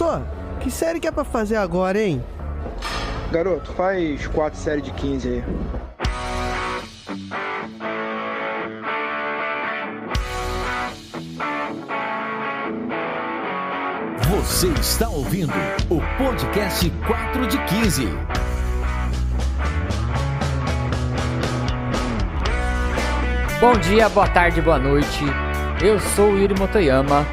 Professor, que série que é pra fazer agora, hein? Garoto, faz 4 séries de 15 aí. Você está ouvindo o podcast 4 de 15. Bom dia, boa tarde, boa noite. Eu sou o Yuri Motoyama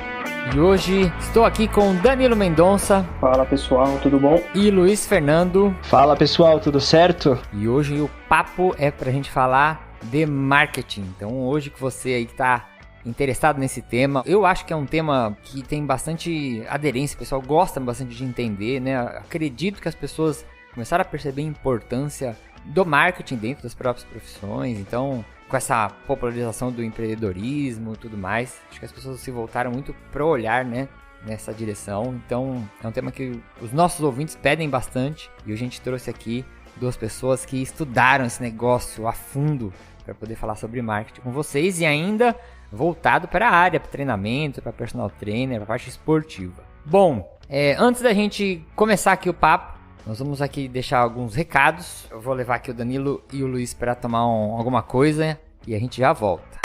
e hoje estou aqui com Danilo Mendonça. Fala pessoal, tudo bom? E Luiz Fernando. Fala pessoal, tudo certo? E hoje o papo é pra gente falar de marketing. Então hoje que você aí tá interessado nesse tema, eu acho que é um tema que tem bastante aderência, o pessoal gosta bastante de entender, né? Acredito que as pessoas começaram a perceber a importância do marketing dentro das próprias profissões, então com essa popularização do empreendedorismo e tudo mais, acho que as pessoas se voltaram muito para olhar, né, nessa direção. Então é um tema que os nossos ouvintes pedem bastante e a gente trouxe aqui duas pessoas que estudaram esse negócio a fundo para poder falar sobre marketing com vocês e ainda voltado para a área, para treinamento, para personal trainer, para a parte esportiva. Bom, antes da gente começar aqui o papo, nós vamos aqui deixar alguns recados. Eu vou levar aqui o Danilo e o Luiz para tomar alguma coisa e a gente já volta.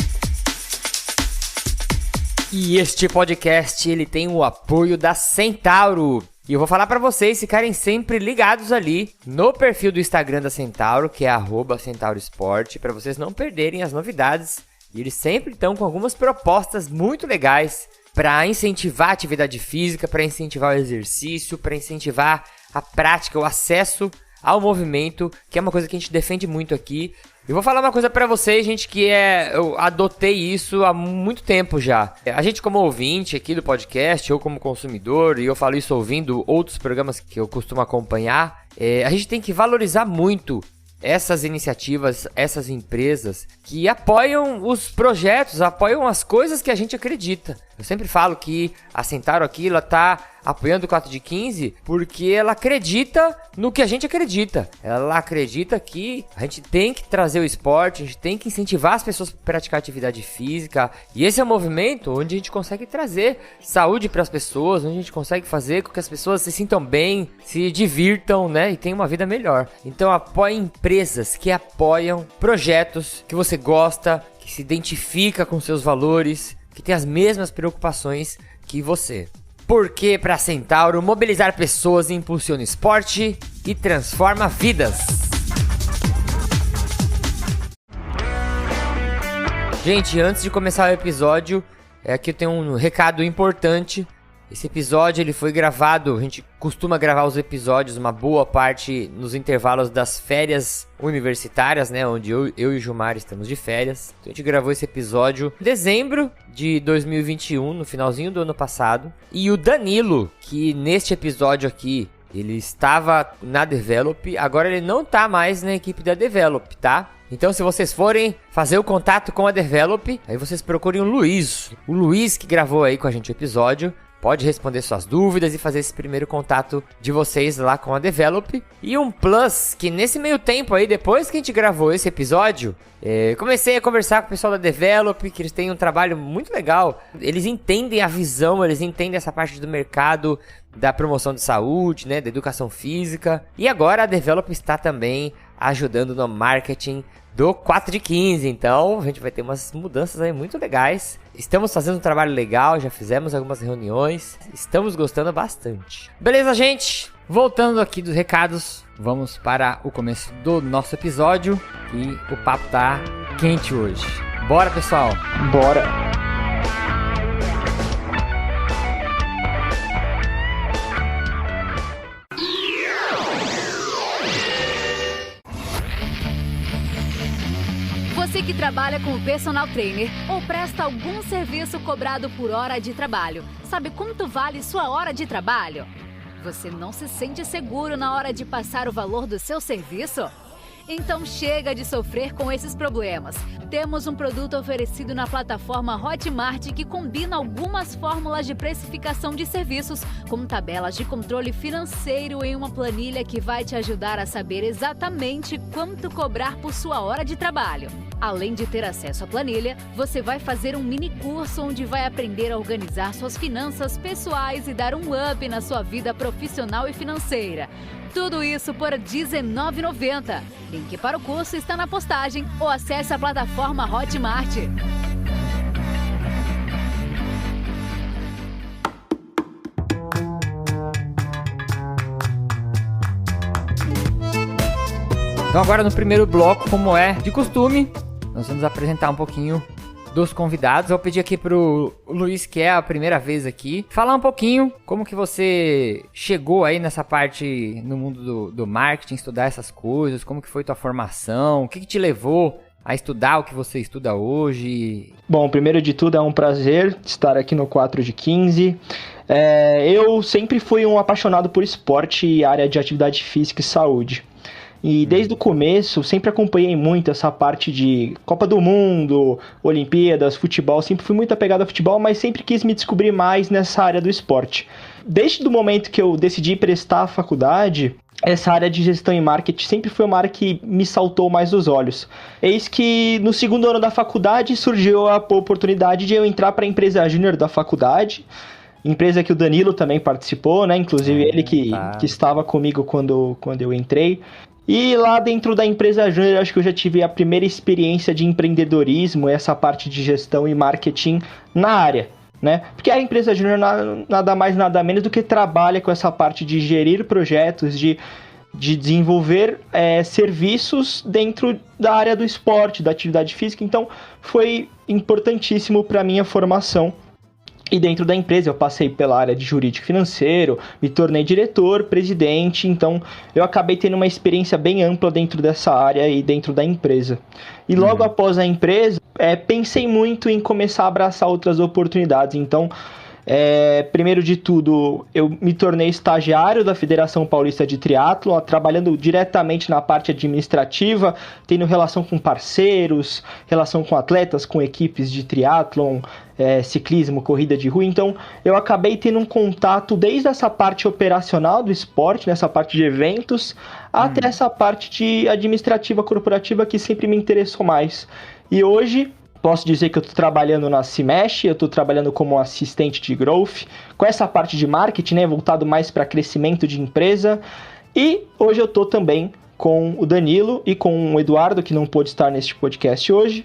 E este podcast ele tem o apoio da Centauro. E eu vou falar para vocês ficarem sempre ligados ali no perfil do Instagram da Centauro, que é @CentauroEsport, para vocês não perderem as novidades. E eles sempre estão com algumas propostas muito legais para incentivar a atividade física, para incentivar o exercício, para incentivar a prática, o acesso ao movimento, que é uma coisa que a gente defende muito aqui. Eu vou falar uma coisa para vocês, gente, que eu adotei isso há muito tempo já. A gente como ouvinte aqui do podcast, ou como consumidor, e eu falo isso ouvindo outros programas que eu costumo acompanhar, a gente tem que valorizar muito essas iniciativas, essas empresas que apoiam os projetos, apoiam as coisas que a gente acredita. Eu sempre falo que a Centauro aqui, ela tá apoiando o 4 de 15 porque ela acredita no que a gente acredita. Ela acredita que a gente tem que trazer o esporte, a gente tem que incentivar as pessoas a praticar atividade física. E esse é um movimento onde a gente consegue trazer saúde para as pessoas, onde a gente consegue fazer com que as pessoas se sintam bem, se divirtam, né? E tenham uma vida melhor. Então apoie empresas que apoiam projetos que você gosta, que se identifica com seus valores, que tem as mesmas preocupações que você. Porque para Centauro, mobilizar pessoas impulsiona esporte e transforma vidas. Gente, antes de começar o episódio, aqui eu tenho um recado importante. Esse episódio ele foi gravado, a gente costuma gravar os episódios, uma boa parte nos intervalos das férias universitárias, né? Onde eu e o Gilmar estamos de férias. Então a gente gravou esse episódio em dezembro de 2021, no finalzinho do ano passado. E o Danilo, que neste episódio aqui, ele estava na Develop, agora ele não tá mais na equipe da Develop, tá? Então se vocês forem fazer o contato com a Develop, aí vocês procurem o Luiz. O Luiz que gravou aí com a gente o episódio. Pode responder suas dúvidas e fazer esse primeiro contato de vocês lá com a Develop. E um plus, que nesse meio tempo aí, depois que a gente gravou esse episódio, comecei a conversar com o pessoal da Develop, que eles têm um trabalho muito legal. Eles entendem a visão, eles entendem essa parte do mercado, da promoção de saúde, né, da educação física. E agora a Develop está também ajudando no marketing do 4 de 15, então a gente vai ter umas mudanças aí muito legais. Estamos fazendo um trabalho legal, já fizemos algumas reuniões, estamos gostando bastante. Beleza, gente? Voltando aqui dos recados, vamos para o começo do nosso episódio e o papo tá quente hoje. Bora, pessoal? Bora! Você que trabalha com personal trainer ou presta algum serviço cobrado por hora de trabalho, sabe quanto vale sua hora de trabalho? Você não se sente seguro na hora de passar o valor do seu serviço? Então chega de sofrer com esses problemas. Temos um produto oferecido na plataforma Hotmart que combina algumas fórmulas de precificação de serviços com tabelas de controle financeiro em uma planilha que vai te ajudar a saber exatamente quanto cobrar por sua hora de trabalho. Além de ter acesso à planilha, você vai fazer um mini curso onde vai aprender a organizar suas finanças pessoais e dar um up na sua vida profissional e financeira. Tudo isso por R$19,90. Link para o curso está na postagem ou acesse a plataforma Hotmart. Então agora no primeiro bloco, como é de costume, nós vamos apresentar um pouquinho dos convidados. Eu vou pedir aqui pro Luiz, que é a primeira vez aqui, falar um pouquinho como que você chegou aí nessa parte no mundo do marketing, estudar essas coisas, como que foi tua formação, o que te levou a estudar o que você estuda hoje. Bom, primeiro de tudo é um prazer estar aqui no 4 de 15. Eu sempre fui um apaixonado por esporte e área de atividade física e saúde. E desde o começo, sempre acompanhei muito essa parte de Copa do Mundo, Olimpíadas, futebol. Sempre fui muito apegado a futebol, mas sempre quis me descobrir mais nessa área do esporte. Desde o momento que eu decidi prestar a faculdade, essa área de gestão e marketing sempre foi uma área que me saltou mais os olhos. Eis que no segundo ano da faculdade surgiu a oportunidade de eu entrar para a empresa júnior da faculdade. Empresa que o Danilo também participou, né? Inclusive ele que estava comigo quando eu entrei. E lá dentro da empresa júnior, acho que eu já tive a primeira experiência de empreendedorismo, essa parte de gestão e marketing na área, né? Porque a empresa júnior nada mais, nada menos do que trabalha com essa parte de gerir projetos, de desenvolver serviços dentro da área do esporte, da atividade física. Então, foi importantíssimo para a minha formação. E dentro da empresa eu passei pela área de jurídico financeiro, me tornei diretor, presidente, então eu acabei tendo uma experiência bem ampla dentro dessa área e dentro da empresa. E logo após a empresa, pensei muito em começar a abraçar outras oportunidades, então... primeiro de tudo, eu me tornei estagiário da Federação Paulista de Triatlon, trabalhando diretamente na parte administrativa, tendo relação com parceiros, relação com atletas, com equipes de triatlon, ciclismo, corrida de rua. Então, eu acabei tendo um contato desde essa parte operacional do esporte, nessa parte de eventos, até essa parte de administrativa corporativa que sempre me interessou mais. E hoje... posso dizer que eu estou trabalhando na Cimesh, eu estou trabalhando como assistente de growth, com essa parte de marketing, né, voltado mais para crescimento de empresa. E hoje eu estou também com o Danilo e com o Eduardo, que não pôde estar neste podcast hoje,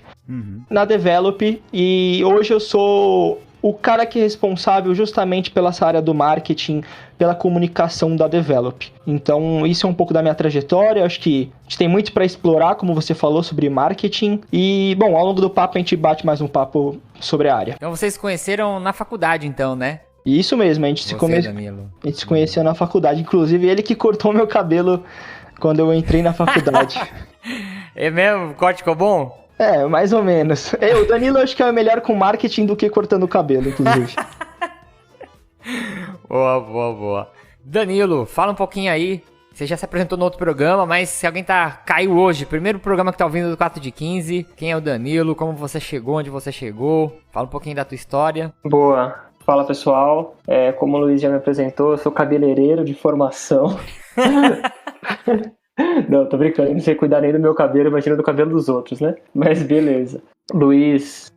na Develop. E hoje eu sou o cara que é responsável justamente pela essa área do marketing, pela comunicação da Develop. Então, isso é um pouco da minha trajetória. Acho que a gente tem muito para explorar, como você falou, sobre marketing. E, bom, ao longo do papo a gente bate mais um papo sobre a área. Então, vocês se conheceram na faculdade, então, né? Isso mesmo, a gente se conheceu na faculdade. Inclusive, ele que cortou meu cabelo quando eu entrei na faculdade. É mesmo? O corte ficou bom? Mais ou menos. O Danilo acho que é melhor com marketing do que cortando o cabelo, inclusive. Boa. Danilo, fala um pouquinho aí. Você já se apresentou no outro programa, mas se alguém caiu hoje, primeiro programa que tá ouvindo do 4 de 15, quem é o Danilo, como você chegou, onde você chegou, fala um pouquinho da tua história. Boa. Fala, pessoal. Como o Luiz já me apresentou, eu sou cabeleireiro de formação. Não, tô brincando, eu não sei cuidar nem do meu cabelo, imagina do cabelo dos outros, né? Mas beleza. Luiz,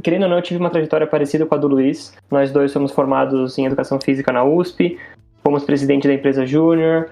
querendo ou não, eu tive uma trajetória parecida com a do Luiz. Nós dois somos formados em Educação Física na USP, fomos presidente da empresa Júnior,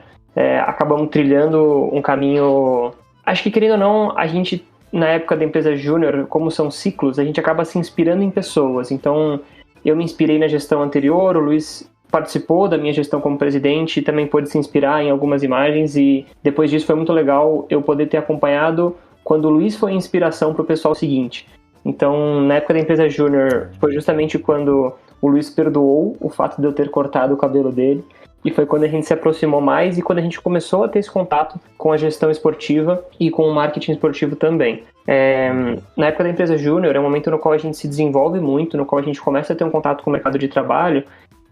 acabamos trilhando um caminho... Acho que, querendo ou não, a gente, na época da empresa Júnior, como são ciclos, a gente acaba se inspirando em pessoas. Então, eu me inspirei na gestão anterior, o Luiz participou da minha gestão como presidente e também pôde se inspirar em algumas imagens, e depois disso foi muito legal eu poder ter acompanhado quando o Luiz foi inspiração para o pessoal seguinte. Então, na época da empresa Júnior, foi justamente quando o Luiz perdoou o fato de eu ter cortado o cabelo dele, e foi quando a gente se aproximou mais e quando a gente começou a ter esse contato com a gestão esportiva e com o marketing esportivo também. Na época da empresa Júnior, é um momento no qual a gente se desenvolve muito, no qual a gente começa a ter um contato com o mercado de trabalho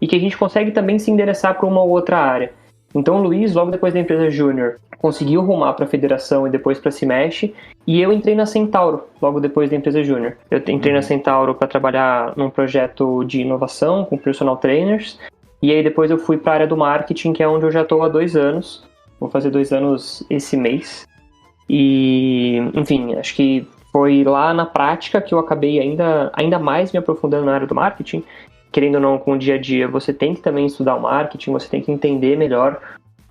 e que a gente consegue também se endereçar para uma ou outra área. Então o Luiz, logo depois da empresa Júnior, conseguiu rumar para a federação e depois para a Cimesh, e eu entrei na Centauro, logo depois da empresa Júnior. Eu entrei na Centauro para trabalhar num projeto de inovação com personal trainers, e aí depois eu fui para a área do marketing, que é onde eu já estou há 2 anos. Vou fazer 2 anos esse mês. E, enfim, acho que foi lá na prática que eu acabei ainda mais me aprofundando na área do marketing. Querendo ou não, com o dia a dia, você tem que também estudar o marketing, você tem que entender melhor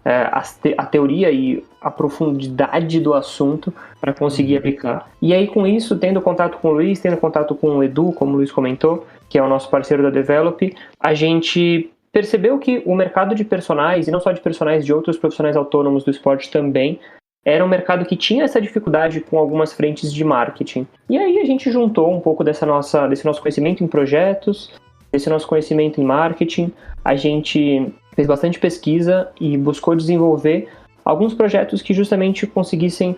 a teoria e a profundidade do assunto para conseguir aplicar. E aí, com isso, tendo contato com o Luiz, tendo contato com o Edu, como o Luiz comentou, que é o nosso parceiro da Develop, a gente percebeu que o mercado de personagens, e não só de personagens, de outros profissionais autônomos do esporte também, era um mercado que tinha essa dificuldade com algumas frentes de marketing. E aí a gente juntou um pouco desse nosso conhecimento em projetos, desse nosso conhecimento em marketing, a gente fez bastante pesquisa e buscou desenvolver alguns projetos que justamente conseguissem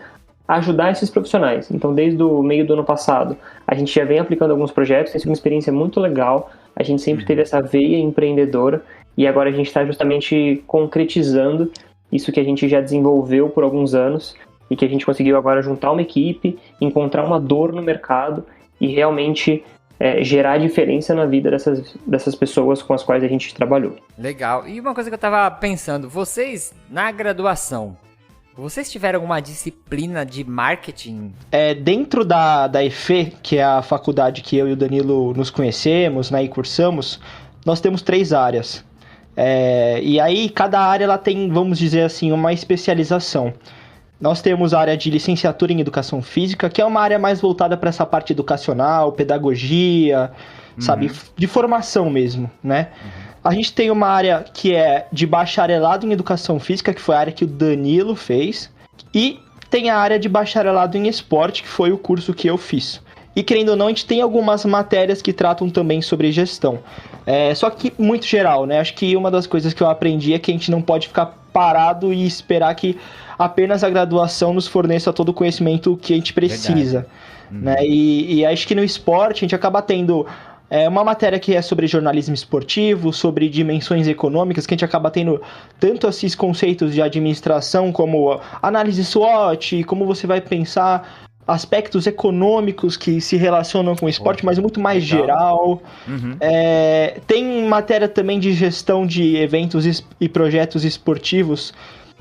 ajudar esses profissionais. Então, desde o meio do ano passado, a gente já vem aplicando alguns projetos, tem sido uma experiência muito legal, a gente sempre teve essa veia empreendedora e agora a gente está justamente concretizando isso que a gente já desenvolveu por alguns anos e que a gente conseguiu agora juntar uma equipe, encontrar uma dor no mercado e realmente gerar diferença na vida dessas pessoas com as quais a gente trabalhou. Legal. E uma coisa que eu tava pensando, vocês, na graduação, vocês tiveram alguma disciplina de marketing? Dentro da EFE, que é a faculdade que eu e o Danilo nos conhecemos, né, e cursamos, nós temos 3 áreas. E aí, cada área ela tem, vamos dizer assim, uma especialização. Nós temos a área de licenciatura em Educação Física, que é uma área mais voltada para essa parte educacional, pedagogia, sabe? De formação mesmo, né? A gente tem uma área que é de bacharelado em Educação Física, que foi a área que o Danilo fez. E tem a área de bacharelado em Esporte, que foi o curso que eu fiz. E, querendo ou não, a gente tem algumas matérias que tratam também sobre gestão. Só que muito geral, né? Acho que uma das coisas que eu aprendi é que a gente não pode ficar parado e esperar que apenas a graduação nos forneça todo o conhecimento que a gente precisa. Né? E acho que no esporte a gente acaba tendo uma matéria que é sobre jornalismo esportivo, sobre dimensões econômicas, que a gente acaba tendo tanto esses conceitos de administração como análise SWOT, como você vai pensar aspectos econômicos que se relacionam com o esporte, mas muito mais geral. Tem matéria também de gestão de eventos e projetos esportivos,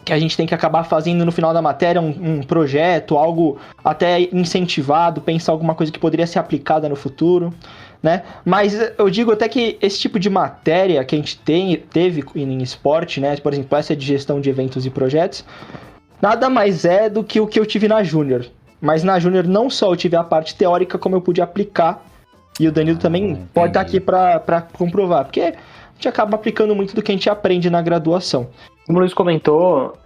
que a gente tem que acabar fazendo no final da matéria um projeto, algo até incentivado, pensar alguma coisa que poderia ser aplicada no futuro, né? Mas eu digo até que esse tipo de matéria que a gente teve em esporte, né? Por exemplo, essa de gestão de eventos e projetos, nada mais é do que o que eu tive na Júnior. Mas na Júnior não só eu tive a parte teórica, como eu pude aplicar. E o Danilo também pode estar aqui para comprovar. Porque a gente acaba aplicando muito do que a gente aprende na graduação. Como o Luiz comentou,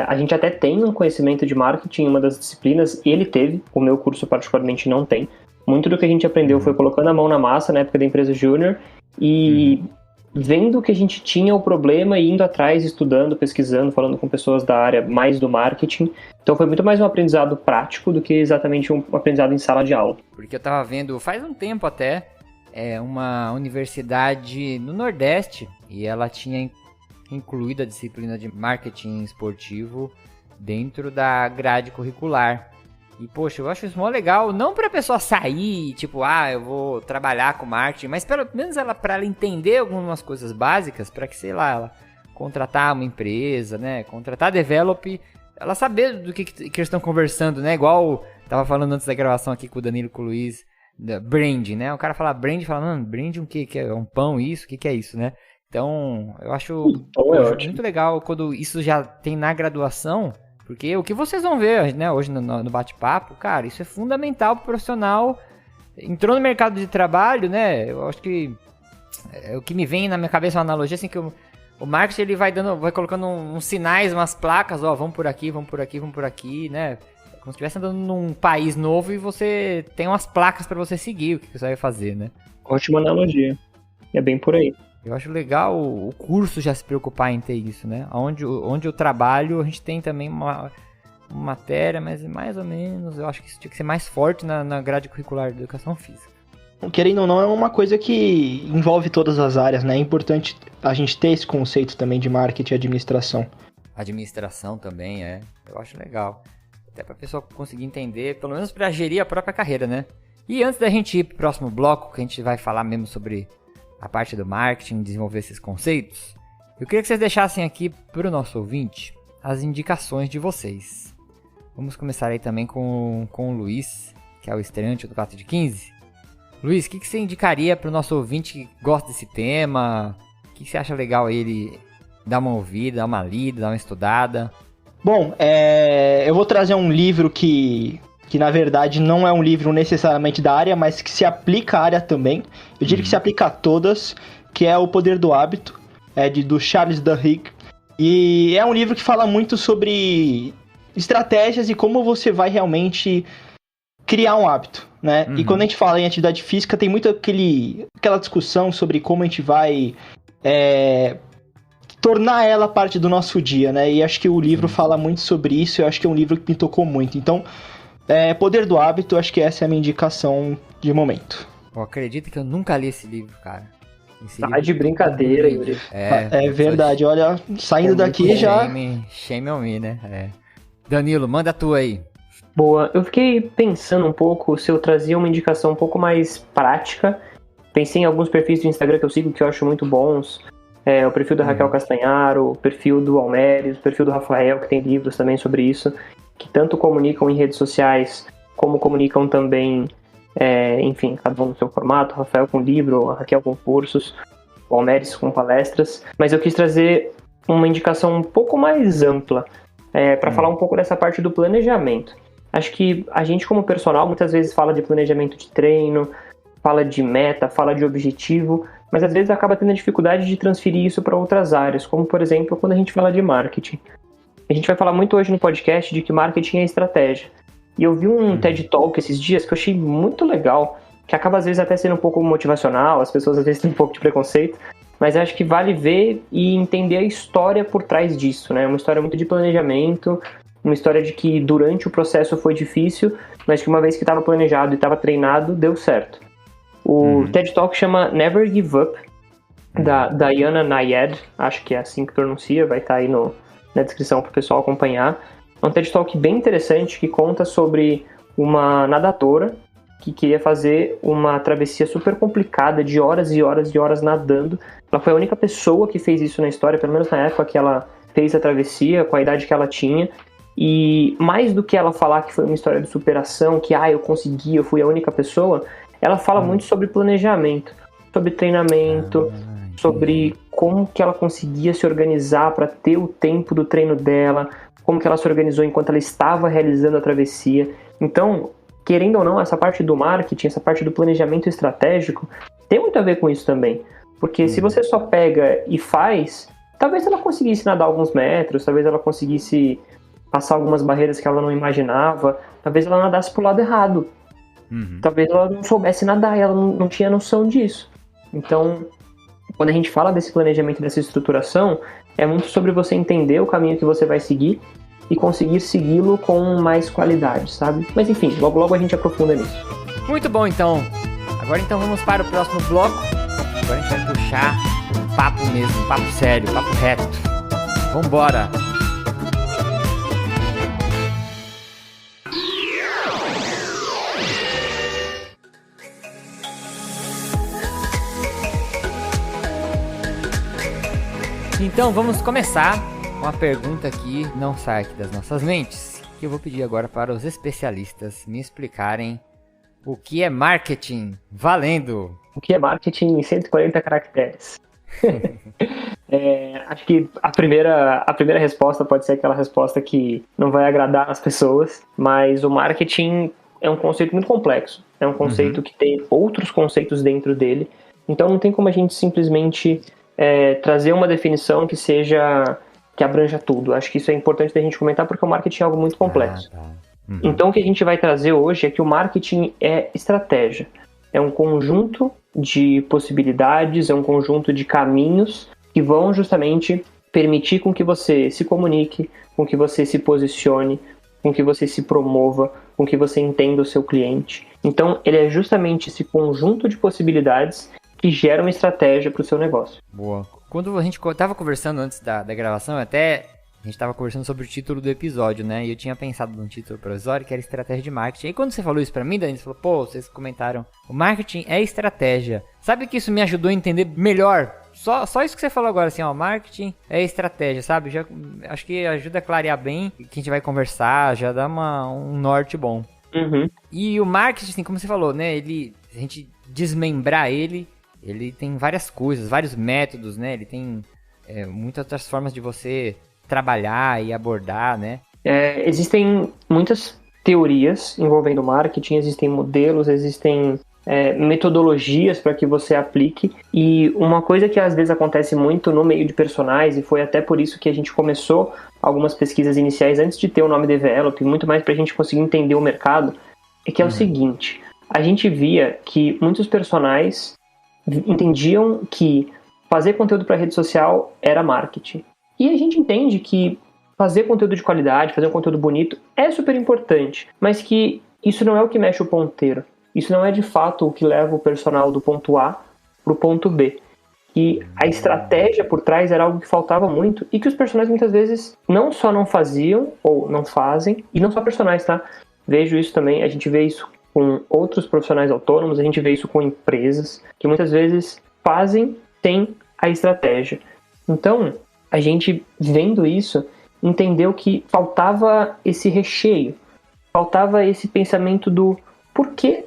a gente até tem um conhecimento de marketing em uma das disciplinas. Ele teve, o meu curso particularmente não tem. Muito do que a gente aprendeu foi colocando a mão na massa na época da empresa Júnior. E vendo que a gente tinha o problema e indo atrás, estudando, pesquisando, falando com pessoas da área mais do marketing. Então foi muito mais um aprendizado prático do que exatamente um aprendizado em sala de aula. Porque eu tava vendo, faz um tempo até, uma universidade no Nordeste, e ela tinha incluído a disciplina de marketing esportivo dentro da grade curricular. E, poxa, eu acho isso mó legal, não pra pessoa sair, tipo, eu vou trabalhar com marketing, mas pelo menos pra ela entender algumas coisas básicas, pra que, sei lá, ela contratar uma empresa, né, contratar a Develop, ela saber do que eles estão conversando, né, igual tava falando antes da gravação aqui com o Danilo e com o Luiz, da brand, né, o cara fala brand, fala, mano, brand o que é? Um pão, isso? O que é isso, né? Então, eu acho muito legal quando isso já tem na graduação. Porque o que vocês vão ver, né, hoje no bate-papo, cara, isso é fundamental pro profissional. Entrou no mercado de trabalho, né, eu acho que o que me vem na minha cabeça é uma analogia, assim, que o marketing ele vai colocando uns sinais, umas placas, vamos por aqui, vamos por aqui, vamos por aqui, né, como se estivesse andando num país novo e você tem umas placas pra você seguir o que você vai fazer, né. Ótima analogia, é bem por aí. Eu acho legal o curso já se preocupar em ter isso, né? Onde eu trabalho, a gente tem também uma matéria, mas mais ou menos, eu acho que isso tinha que ser mais forte na grade curricular de educação física. Querendo ou não, é uma coisa que envolve todas as áreas, né? É importante a gente ter esse conceito também de marketing e administração. Administração também, eu acho legal. Até pra pessoa conseguir entender, pelo menos pra gerir a própria carreira, né? E antes da gente ir pro próximo bloco, que a gente vai falar mesmo sobre a parte do marketing, desenvolver esses conceitos, eu queria que vocês deixassem aqui para o nosso ouvinte as indicações de vocês. Vamos começar aí também com o Luiz, que que é o estreante do 4 de 15. Luiz, o que você indicaria para o nosso ouvinte que gosta desse tema? O que você acha legal aí ele dar uma ouvida, dar uma lida, dar uma estudada? Bom, eu vou trazer um livro que na verdade não é um livro necessariamente da área, mas que se aplica à área também. Eu diria que se aplica a todas, que é O Poder do Hábito, do Charles Duhigg. E é um livro que fala muito sobre estratégias e como você vai realmente criar um hábito, né? E quando a gente fala em atividade física, tem muito aquela discussão sobre como a gente vai tornar ela parte do nosso dia, né? E acho que o livro fala muito sobre isso, eu acho que é um livro que me tocou muito. Então, Poder do Hábito, acho que essa é a minha indicação de momento. Pô, acredita que eu nunca li esse livro, cara. Tá de brincadeira, Yuri. É verdade, olha, saindo daqui já... Shame on me, né? Danilo, manda a tua aí. Boa, eu fiquei pensando um pouco se eu trazia uma indicação um pouco mais prática. Pensei em alguns perfis do Instagram que eu sigo que eu acho muito bons. O perfil da Raquel Castanharo, o perfil do Almeres, o perfil do Rafael, que tem livros também sobre isso, que tanto comunicam em redes sociais, como comunicam também, enfim, cada um no seu formato, o Rafael com livro, a Raquel com cursos, o Almeres com palestras. Mas eu quis trazer uma indicação um pouco mais ampla, para falar um pouco dessa parte do planejamento. Acho que a gente como personal muitas vezes fala de planejamento de treino, fala de meta, fala de objetivo, mas às vezes acaba tendo a dificuldade de transferir isso para outras áreas, como por exemplo quando a gente fala de marketing. A gente vai falar muito hoje no podcast de que marketing é estratégia. E eu vi um TED Talk esses dias que eu achei muito legal, que acaba às vezes até sendo um pouco motivacional, as pessoas às vezes têm um pouco de preconceito, mas acho que vale ver e entender a história por trás disso, né? Uma história muito de planejamento, uma história de que durante o processo foi difícil, mas que uma vez que estava planejado e estava treinado, deu certo. O TED Talk chama Never Give Up, da Diana Nayed, acho que é assim que pronuncia, vai estar aí na descrição para o pessoal acompanhar. É um TED Talk bem interessante que conta sobre uma nadadora que queria fazer uma travessia super complicada de horas e horas e horas nadando. Ela foi a única pessoa que fez isso na história, pelo menos na época que ela fez a travessia, com a idade que ela tinha. E mais do que ela falar que foi uma história de superação, que eu consegui, eu fui a única pessoa, ela fala muito sobre planejamento, sobre treinamento, sobre como que ela conseguia se organizar para ter o tempo do treino dela, como que ela se organizou enquanto ela estava realizando a travessia. Então, querendo ou não, essa parte do marketing, essa parte do planejamento estratégico, tem muito a ver com isso também. Porque se você só pega e faz, talvez ela conseguisse nadar alguns metros, talvez ela conseguisse passar algumas barreiras que ela não imaginava, talvez ela nadasse pro lado errado. Talvez ela não soubesse nadar, ela não tinha noção disso. Então, quando a gente fala desse planejamento, dessa estruturação, é muito sobre você entender o caminho que você vai seguir e conseguir segui-lo com mais qualidade, sabe? Mas enfim, logo logo a gente aprofunda nisso. Muito bom, então. Agora então vamos para o próximo bloco. Agora a gente vai puxar um papo mesmo, um papo sério, um papo reto. Vambora! Então vamos começar com uma pergunta que não sai aqui das nossas mentes, que eu vou pedir agora para os especialistas me explicarem o que é marketing valendo. O que é marketing em 140 caracteres? Acho que a primeira resposta pode ser aquela resposta que não vai agradar as pessoas, mas o marketing é um conceito muito complexo, é um conceito que tem outros conceitos dentro dele, então não tem como a gente simplesmente trazer uma definição que abranja tudo. Acho que isso é importante da gente comentar porque o marketing é algo muito complexo. Então o que a gente vai trazer hoje é que o marketing é estratégia. É um conjunto de possibilidades, é um conjunto de caminhos que vão justamente permitir com que você se comunique, com que você se posicione, com que você se promova, com que você entenda o seu cliente. Então ele é justamente esse conjunto de possibilidades que gera uma estratégia para o seu negócio. Boa. Quando a gente estava conversando antes da gravação, a gente estava conversando sobre o título do episódio, né? E eu tinha pensado num título provisório que era estratégia de marketing. E quando você falou isso pra mim, Dani, você falou, pô, vocês comentaram, o marketing é estratégia. Sabe que isso me ajudou a entender melhor? Só isso que você falou agora, assim, ó, marketing é estratégia, sabe? Já, acho que ajuda a clarear bem o que a gente vai conversar, já dá um norte bom. Uhum. E o marketing, assim, como você falou, né? Se a gente desmembrar ele tem várias coisas, vários métodos, né? Ele tem muitas outras formas de você trabalhar e abordar, né? Existem muitas teorias envolvendo marketing, existem modelos, existem metodologias para que você aplique, e uma coisa que às vezes acontece muito no meio de personagens, e foi até por isso que a gente começou algumas pesquisas iniciais antes de ter o nome Develop, muito mais para a gente conseguir entender o mercado, é que é o seguinte: a gente via que muitos personagens entendiam que fazer conteúdo para rede social era marketing, e a gente entende que fazer conteúdo de qualidade, fazer um conteúdo bonito é super importante, mas que isso não é o que mexe o ponteiro. Isso não é de fato o que leva o personal do ponto A para o ponto B. E a estratégia por trás era algo que faltava muito e que os personagens muitas vezes não só não faziam ou não fazem, e não só personagens, tá? Vejo isso também, a gente vê isso com outros profissionais autônomos, a gente vê isso com empresas que muitas vezes fazem sem a estratégia. Então, a gente vendo isso, entendeu que faltava esse recheio, faltava esse pensamento do porquê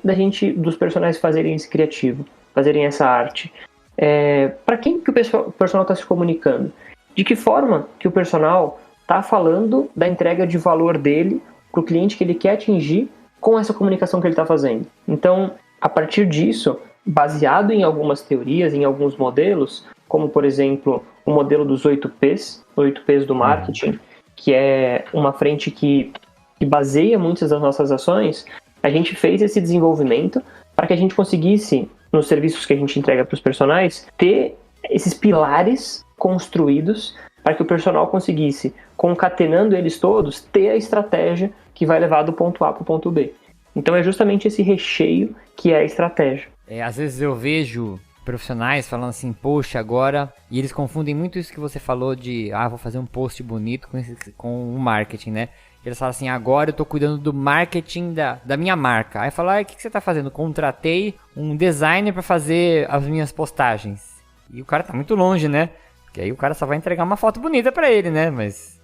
dos personagens fazerem esse criativo, fazerem essa arte. Para quem que o personal está se comunicando? De que forma que o personal está falando da entrega de valor dele para o cliente que ele quer atingir com essa comunicação que ele está fazendo? Então, a partir disso, baseado em algumas teorias, em alguns modelos, como por exemplo o modelo dos 8Ps do marketing, que é uma frente que baseia muitas das nossas ações, a gente fez esse desenvolvimento para que a gente conseguisse, nos serviços que a gente entrega para os personagens, ter esses pilares construídos para que o personal conseguisse, concatenando eles todos, ter a estratégia que vai levar do ponto A para o ponto B. Então é justamente esse recheio que é a estratégia. Às vezes eu vejo profissionais falando assim, poxa, agora... E eles confundem muito isso que você falou de, vou fazer um post bonito com o marketing, né? Eles falam assim, agora eu tô cuidando do marketing da minha marca. Aí fala, o que você tá fazendo? Contratei um designer pra fazer as minhas postagens. E o cara tá muito longe, né? Porque aí o cara só vai entregar uma foto bonita pra ele, né? Mas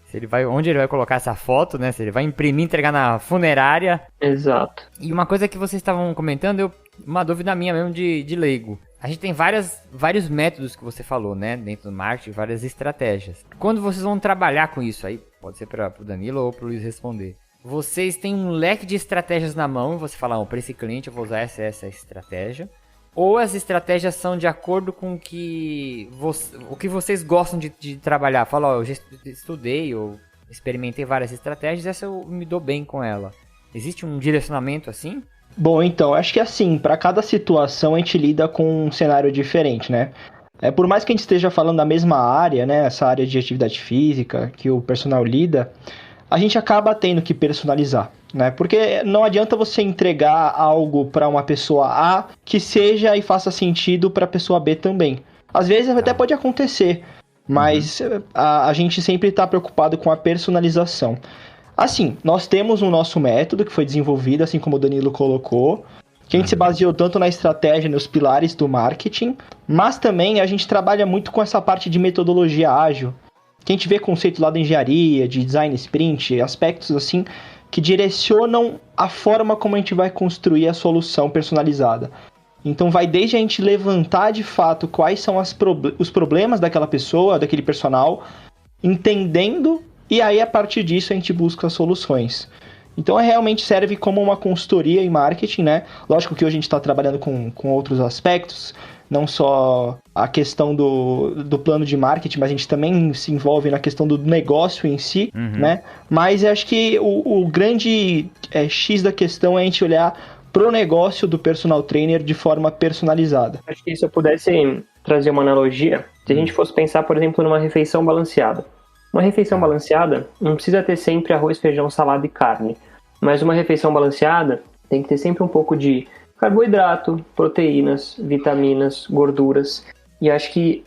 onde ele vai colocar essa foto, né? Se ele vai imprimir e entregar na funerária. Exato. E uma coisa que vocês estavam comentando, uma dúvida minha mesmo de leigo. A gente tem vários métodos que você falou, né? Dentro do marketing, várias estratégias. Quando vocês vão trabalhar com isso aí, pode ser para o Danilo ou para o Luiz responder. Vocês têm um leque de estratégias na mão e você fala, para esse cliente eu vou usar essa estratégia. Ou as estratégias são de acordo com o que vocês gostam de trabalhar. Fala, eu já estudei ou experimentei várias estratégias, essa eu me dou bem com ela. Existe um direcionamento assim? Bom, então, acho que assim, para cada situação a gente lida com um cenário diferente, né? Por mais que a gente esteja falando da mesma área, né, essa área de atividade física que o personal lida, a gente acaba tendo que personalizar, né? Porque não adianta você entregar algo para uma pessoa A que seja e faça sentido para a pessoa B também. Às vezes até pode acontecer, mas a gente sempre está preocupado com a personalização. Assim, nós temos o nosso método que foi desenvolvido, assim como o Danilo colocou, que a gente se baseou tanto na estratégia, nos pilares do marketing, mas também a gente trabalha muito com essa parte de metodologia ágil, que a gente vê conceito lá da engenharia, de design sprint, aspectos assim, que direcionam a forma como a gente vai construir a solução personalizada. Então vai desde a gente levantar de fato quais são os problemas daquela pessoa, daquele personal, entendendo, e aí a partir disso a gente busca as soluções. Então realmente serve como uma consultoria em marketing, né? Lógico que hoje a gente está trabalhando com outros aspectos, não só a questão do plano de marketing, mas a gente também se envolve na questão do negócio em si, né? Mas eu acho que o grande X da questão é a gente olhar pro negócio do personal trainer de forma personalizada. Acho que se eu pudesse trazer uma analogia, se a gente fosse pensar, por exemplo, numa refeição balanceada. Uma refeição balanceada não precisa ter sempre arroz, feijão, salada e carne. Mas uma refeição balanceada tem que ter sempre um pouco de carboidrato, proteínas, vitaminas, gorduras. E acho que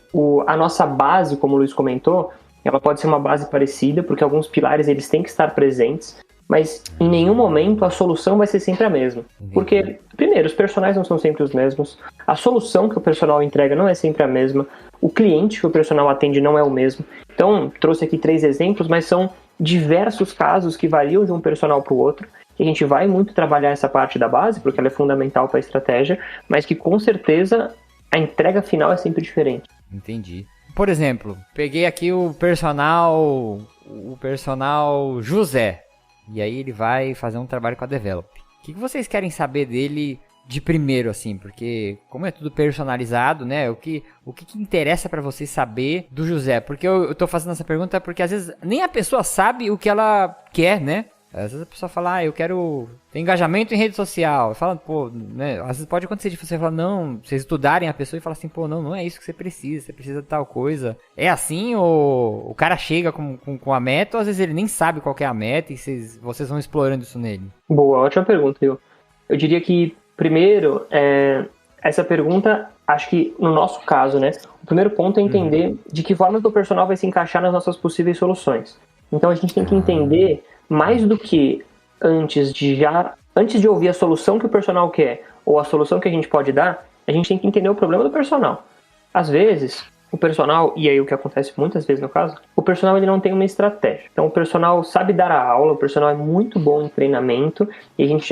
a nossa base, como o Luiz comentou, ela pode ser uma base parecida, porque alguns pilares eles têm que estar presentes, mas em nenhum momento a solução vai ser sempre a mesma. Porque, primeiro, os personagens não são sempre os mesmos, a solução que o personal entrega não é sempre a mesma, o cliente que o personal atende não é o mesmo. Então, trouxe aqui 3 exemplos, mas são diversos casos que variam de um personal para o outro, e a gente vai muito trabalhar essa parte da base, porque ela é fundamental para a estratégia, mas que com certeza a entrega final é sempre diferente. Entendi. Por exemplo, peguei aqui o personal José, e aí ele vai fazer um trabalho com a Develop. O que vocês querem saber dele de primeiro, assim? Porque como é tudo personalizado, né? O que interessa pra vocês saber do José? Porque eu tô fazendo essa pergunta porque às vezes nem a pessoa sabe o que ela quer, né? Às vezes a pessoa fala, eu quero ter engajamento em rede social. Fala, pô, né? Às vezes pode acontecer de você falar, não, vocês estudarem a pessoa e falar assim, pô, não é isso que você precisa de tal coisa. É assim, ou o cara chega com a meta, ou às vezes ele nem sabe qual que é a meta e vocês vão explorando isso nele? Boa, ótima pergunta, eu diria que, primeiro, essa pergunta, acho que no nosso caso, né, o primeiro ponto é entender de que forma que o personal vai se encaixar nas nossas possíveis soluções. Então a gente tem que entender mais do que antes de ouvir a solução que o personal quer ou a solução que a gente pode dar, a gente tem que entender o problema do personal. Às vezes, o personal, e aí o que acontece muitas vezes no caso, o personal ele não tem uma estratégia. Então o personal sabe dar a aula, o personal é muito bom em treinamento, e a gente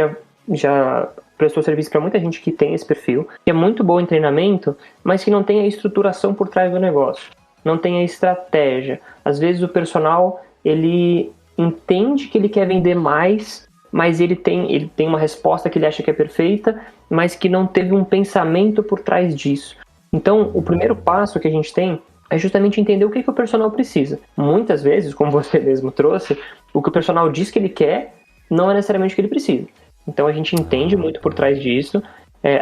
já prestou serviço para muita gente que tem esse perfil, que é muito bom em treinamento, mas que não tem a estruturação por trás do negócio, não tem a estratégia. Às vezes o personal, ele entende que ele quer vender mais, mas ele tem uma resposta que ele acha que é perfeita, mas que não teve um pensamento por trás disso. Então, o primeiro passo que a gente tem é justamente entender o que o personal precisa. Muitas vezes, como você mesmo trouxe, o que o personal diz que ele quer não é necessariamente o que ele precisa. Então, a gente entende muito por trás disso.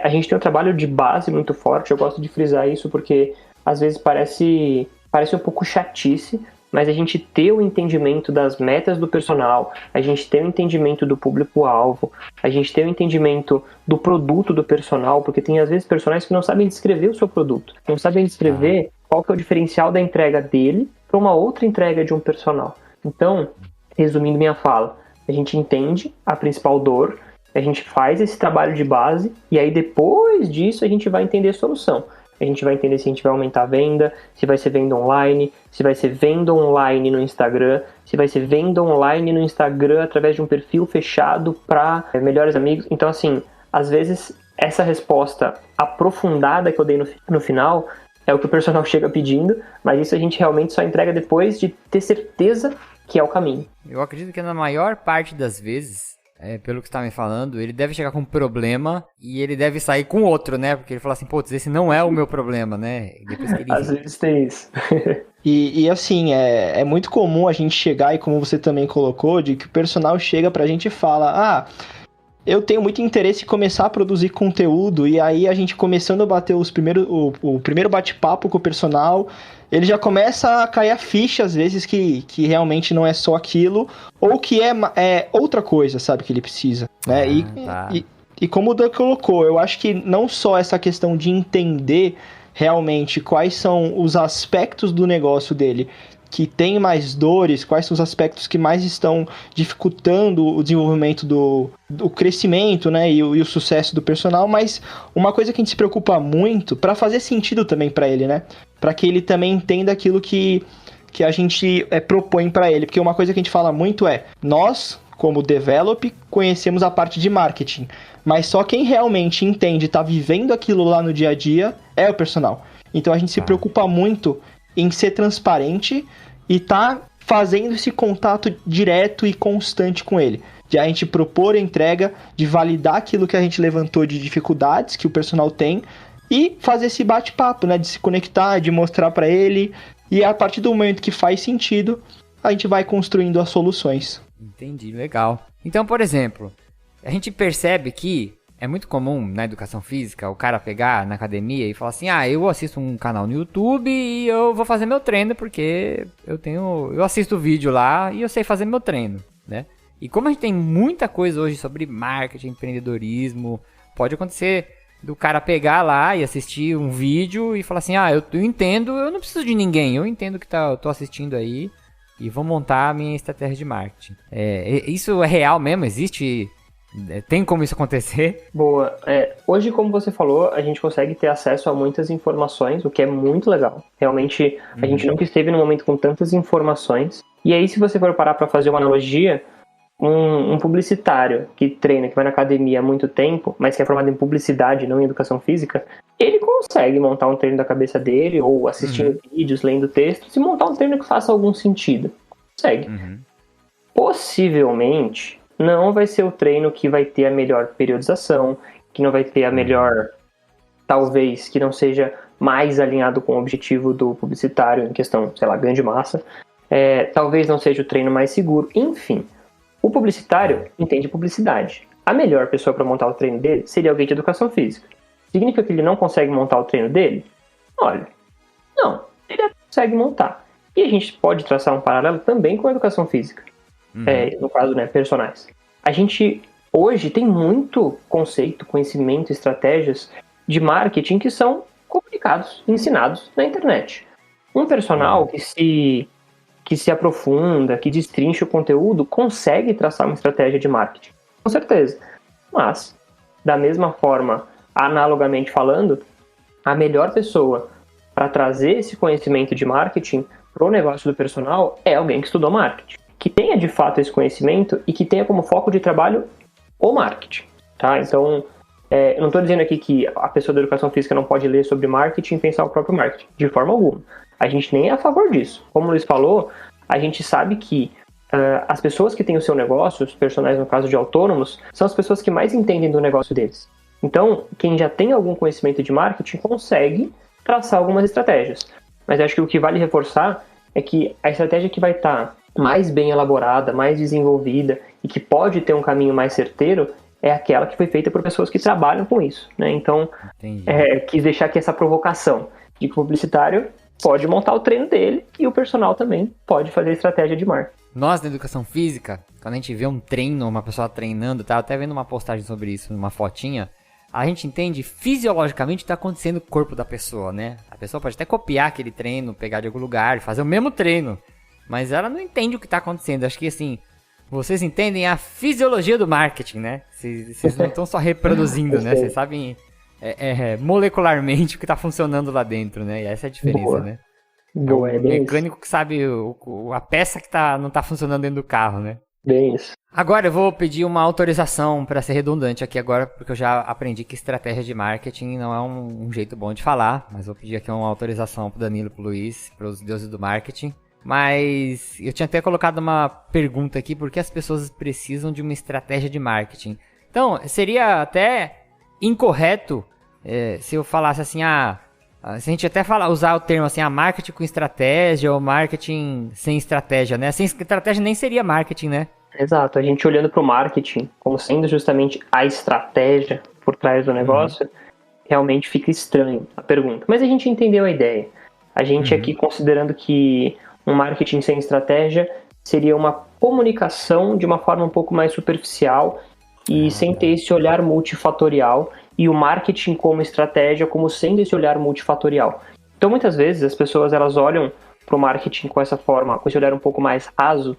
A gente tem um trabalho de base muito forte, eu gosto de frisar isso porque às vezes parece um pouco chatice, mas a gente ter o entendimento das metas do personal, a gente ter o entendimento do público-alvo, a gente ter o entendimento do produto do personal, porque tem às vezes personagens que não sabem descrever o seu produto, não sabem descrever qual que é o diferencial da entrega dele para uma outra entrega de um personal. Então, resumindo minha fala, a gente entende a principal dor, a gente faz esse trabalho de base, e aí depois disso a gente vai entender a solução. A gente vai entender se a gente vai aumentar a venda, se vai ser venda online, se vai ser venda online no Instagram, se vai ser venda online no Instagram através de um perfil fechado para melhores amigos. Então, assim, às vezes essa resposta aprofundada que eu dei no final é o que o personal chega pedindo, mas isso a gente realmente só entrega depois de ter certeza que é o caminho. Eu acredito que na maior parte das vezes, pelo que você tá me falando, ele deve chegar com um problema e ele deve sair com outro, né? Porque ele fala assim, putz, esse não é o meu problema, né? E depois que ele... Às vezes tem isso. E assim, é muito comum a gente chegar, e como você também colocou, de que o personal chega pra gente e fala, eu tenho muito interesse em começar a produzir conteúdo, e aí a gente começando a bater o primeiro bate-papo com o personal, ele já começa a cair a ficha, às vezes, que realmente não é só aquilo, ou que é outra coisa, sabe, que ele precisa, né? E como o Dan colocou, eu acho que não só essa questão de entender realmente quais são os aspectos do negócio dele que tem mais dores, quais são os aspectos que mais estão dificultando o desenvolvimento do crescimento, né, e o sucesso do personal, mas uma coisa que a gente se preocupa muito, para fazer sentido também para ele, né, para que ele também entenda aquilo que a gente propõe para ele, porque uma coisa que a gente fala muito nós, como develop, conhecemos a parte de marketing, mas só quem realmente entende, está vivendo aquilo lá no dia a dia, é o personal. Então a gente se preocupa muito em ser transparente e tá fazendo esse contato direto e constante com ele. De a gente propor a entrega, de validar aquilo que a gente levantou de dificuldades que o personal tem e fazer esse bate-papo, né? De se conectar, de mostrar para ele. E a partir do momento que faz sentido, a gente vai construindo as soluções. Entendi, legal. Então, por exemplo, a gente percebe que é muito comum na educação física o cara pegar na academia e falar assim, eu assisto um canal no YouTube e eu vou fazer meu treino porque eu assisto o vídeo lá e eu sei fazer meu treino, né? E como a gente tem muita coisa hoje sobre marketing, empreendedorismo, pode acontecer do cara pegar lá e assistir um vídeo e falar assim, eu entendo, eu não preciso de ninguém, eu entendo que eu tô assistindo aí e vou montar a minha estratégia de marketing. Isso é real mesmo? Existe... Tem como isso acontecer? Boa. Hoje, como você falou, a gente consegue ter acesso a muitas informações, o que é muito legal. Realmente, a gente nunca esteve num momento com tantas informações. E aí, se você for parar para fazer uma analogia, um publicitário que treina, que vai na academia há muito tempo, mas que é formado em publicidade, não em educação física, ele consegue montar um treino da cabeça dele, ou assistindo vídeos, lendo textos, e montar um treino que faça algum sentido. Consegue. Possivelmente, não vai ser o treino que vai ter a melhor periodização, que não vai ter a melhor, talvez, que não seja mais alinhado com o objetivo do publicitário em questão, sei lá, ganho de massa. Talvez não seja o treino mais seguro. Enfim, o publicitário entende publicidade. A melhor pessoa para montar o treino dele seria alguém de educação física. Significa que ele não consegue montar o treino dele? Olha, não, ele consegue montar. E a gente pode traçar um paralelo também com a educação física. No caso, né, personagens. A gente hoje tem muito conceito, conhecimento, estratégias de marketing que são comunicados, ensinados na internet. Um personal que se aprofunda, que destrincha o conteúdo, consegue traçar uma estratégia de marketing. Com certeza. Mas, da mesma forma, analogamente falando, a melhor pessoa para trazer esse conhecimento de marketing para o negócio do personal é alguém que estudou marketing, que tenha de fato esse conhecimento e que tenha como foco de trabalho o marketing. Tá? Então, eu não estou dizendo aqui que a pessoa da educação física não pode ler sobre marketing e pensar o próprio marketing, de forma alguma. A gente nem é a favor disso. Como o Luiz falou, a gente sabe que as pessoas que têm o seu negócio, os personagens no caso de autônomos, são as pessoas que mais entendem do negócio deles. Então, quem já tem algum conhecimento de marketing consegue traçar algumas estratégias. Mas acho que o que vale reforçar é que a estratégia que vai estar mais bem elaborada, mais desenvolvida e que pode ter um caminho mais certeiro é aquela que foi feita por pessoas que trabalham com isso, né? Então, quis deixar aqui essa provocação de que o publicitário pode montar o treino dele e o personal também pode fazer estratégia de marketing. Nós, na educação física, quando a gente vê um treino, uma pessoa treinando, tá até vendo uma postagem sobre isso, uma fotinha, a gente entende fisiologicamente o que está acontecendo no corpo da pessoa, né? A pessoa pode até copiar aquele treino, pegar de algum lugar, fazer o mesmo treino, mas ela não entende o que está acontecendo. Acho que, assim, vocês entendem a fisiologia do marketing, né? Vocês não estão só reproduzindo, né? Vocês sabem molecularmente o que está funcionando lá dentro, né? E essa é a diferença, né? Boa, é o mecânico que sabe a peça que não está funcionando dentro do carro, né? Bem isso. Agora eu vou pedir uma autorização para ser redundante aqui agora, porque eu já aprendi que estratégia de marketing não é um jeito bom de falar, mas vou pedir aqui uma autorização pro Danilo, pro Luiz, pros deuses do marketing. Mas eu tinha até colocado uma pergunta aqui, por que as pessoas precisam de uma estratégia de marketing? Então, seria até incorreto se eu falasse assim, se a gente até usar o termo assim, marketing com estratégia ou marketing sem estratégia, né? Sem estratégia nem seria marketing, né? Exato, a gente olhando para o marketing como sendo justamente a estratégia por trás do negócio, realmente fica estranho a pergunta. Mas a gente entendeu a ideia. A gente aqui considerando que um marketing sem estratégia seria uma comunicação de uma forma um pouco mais superficial e sem ter esse olhar multifatorial, e o marketing como estratégia como sendo esse olhar multifatorial. Então muitas vezes as pessoas elas olham para o marketing com essa forma, com esse olhar um pouco mais raso,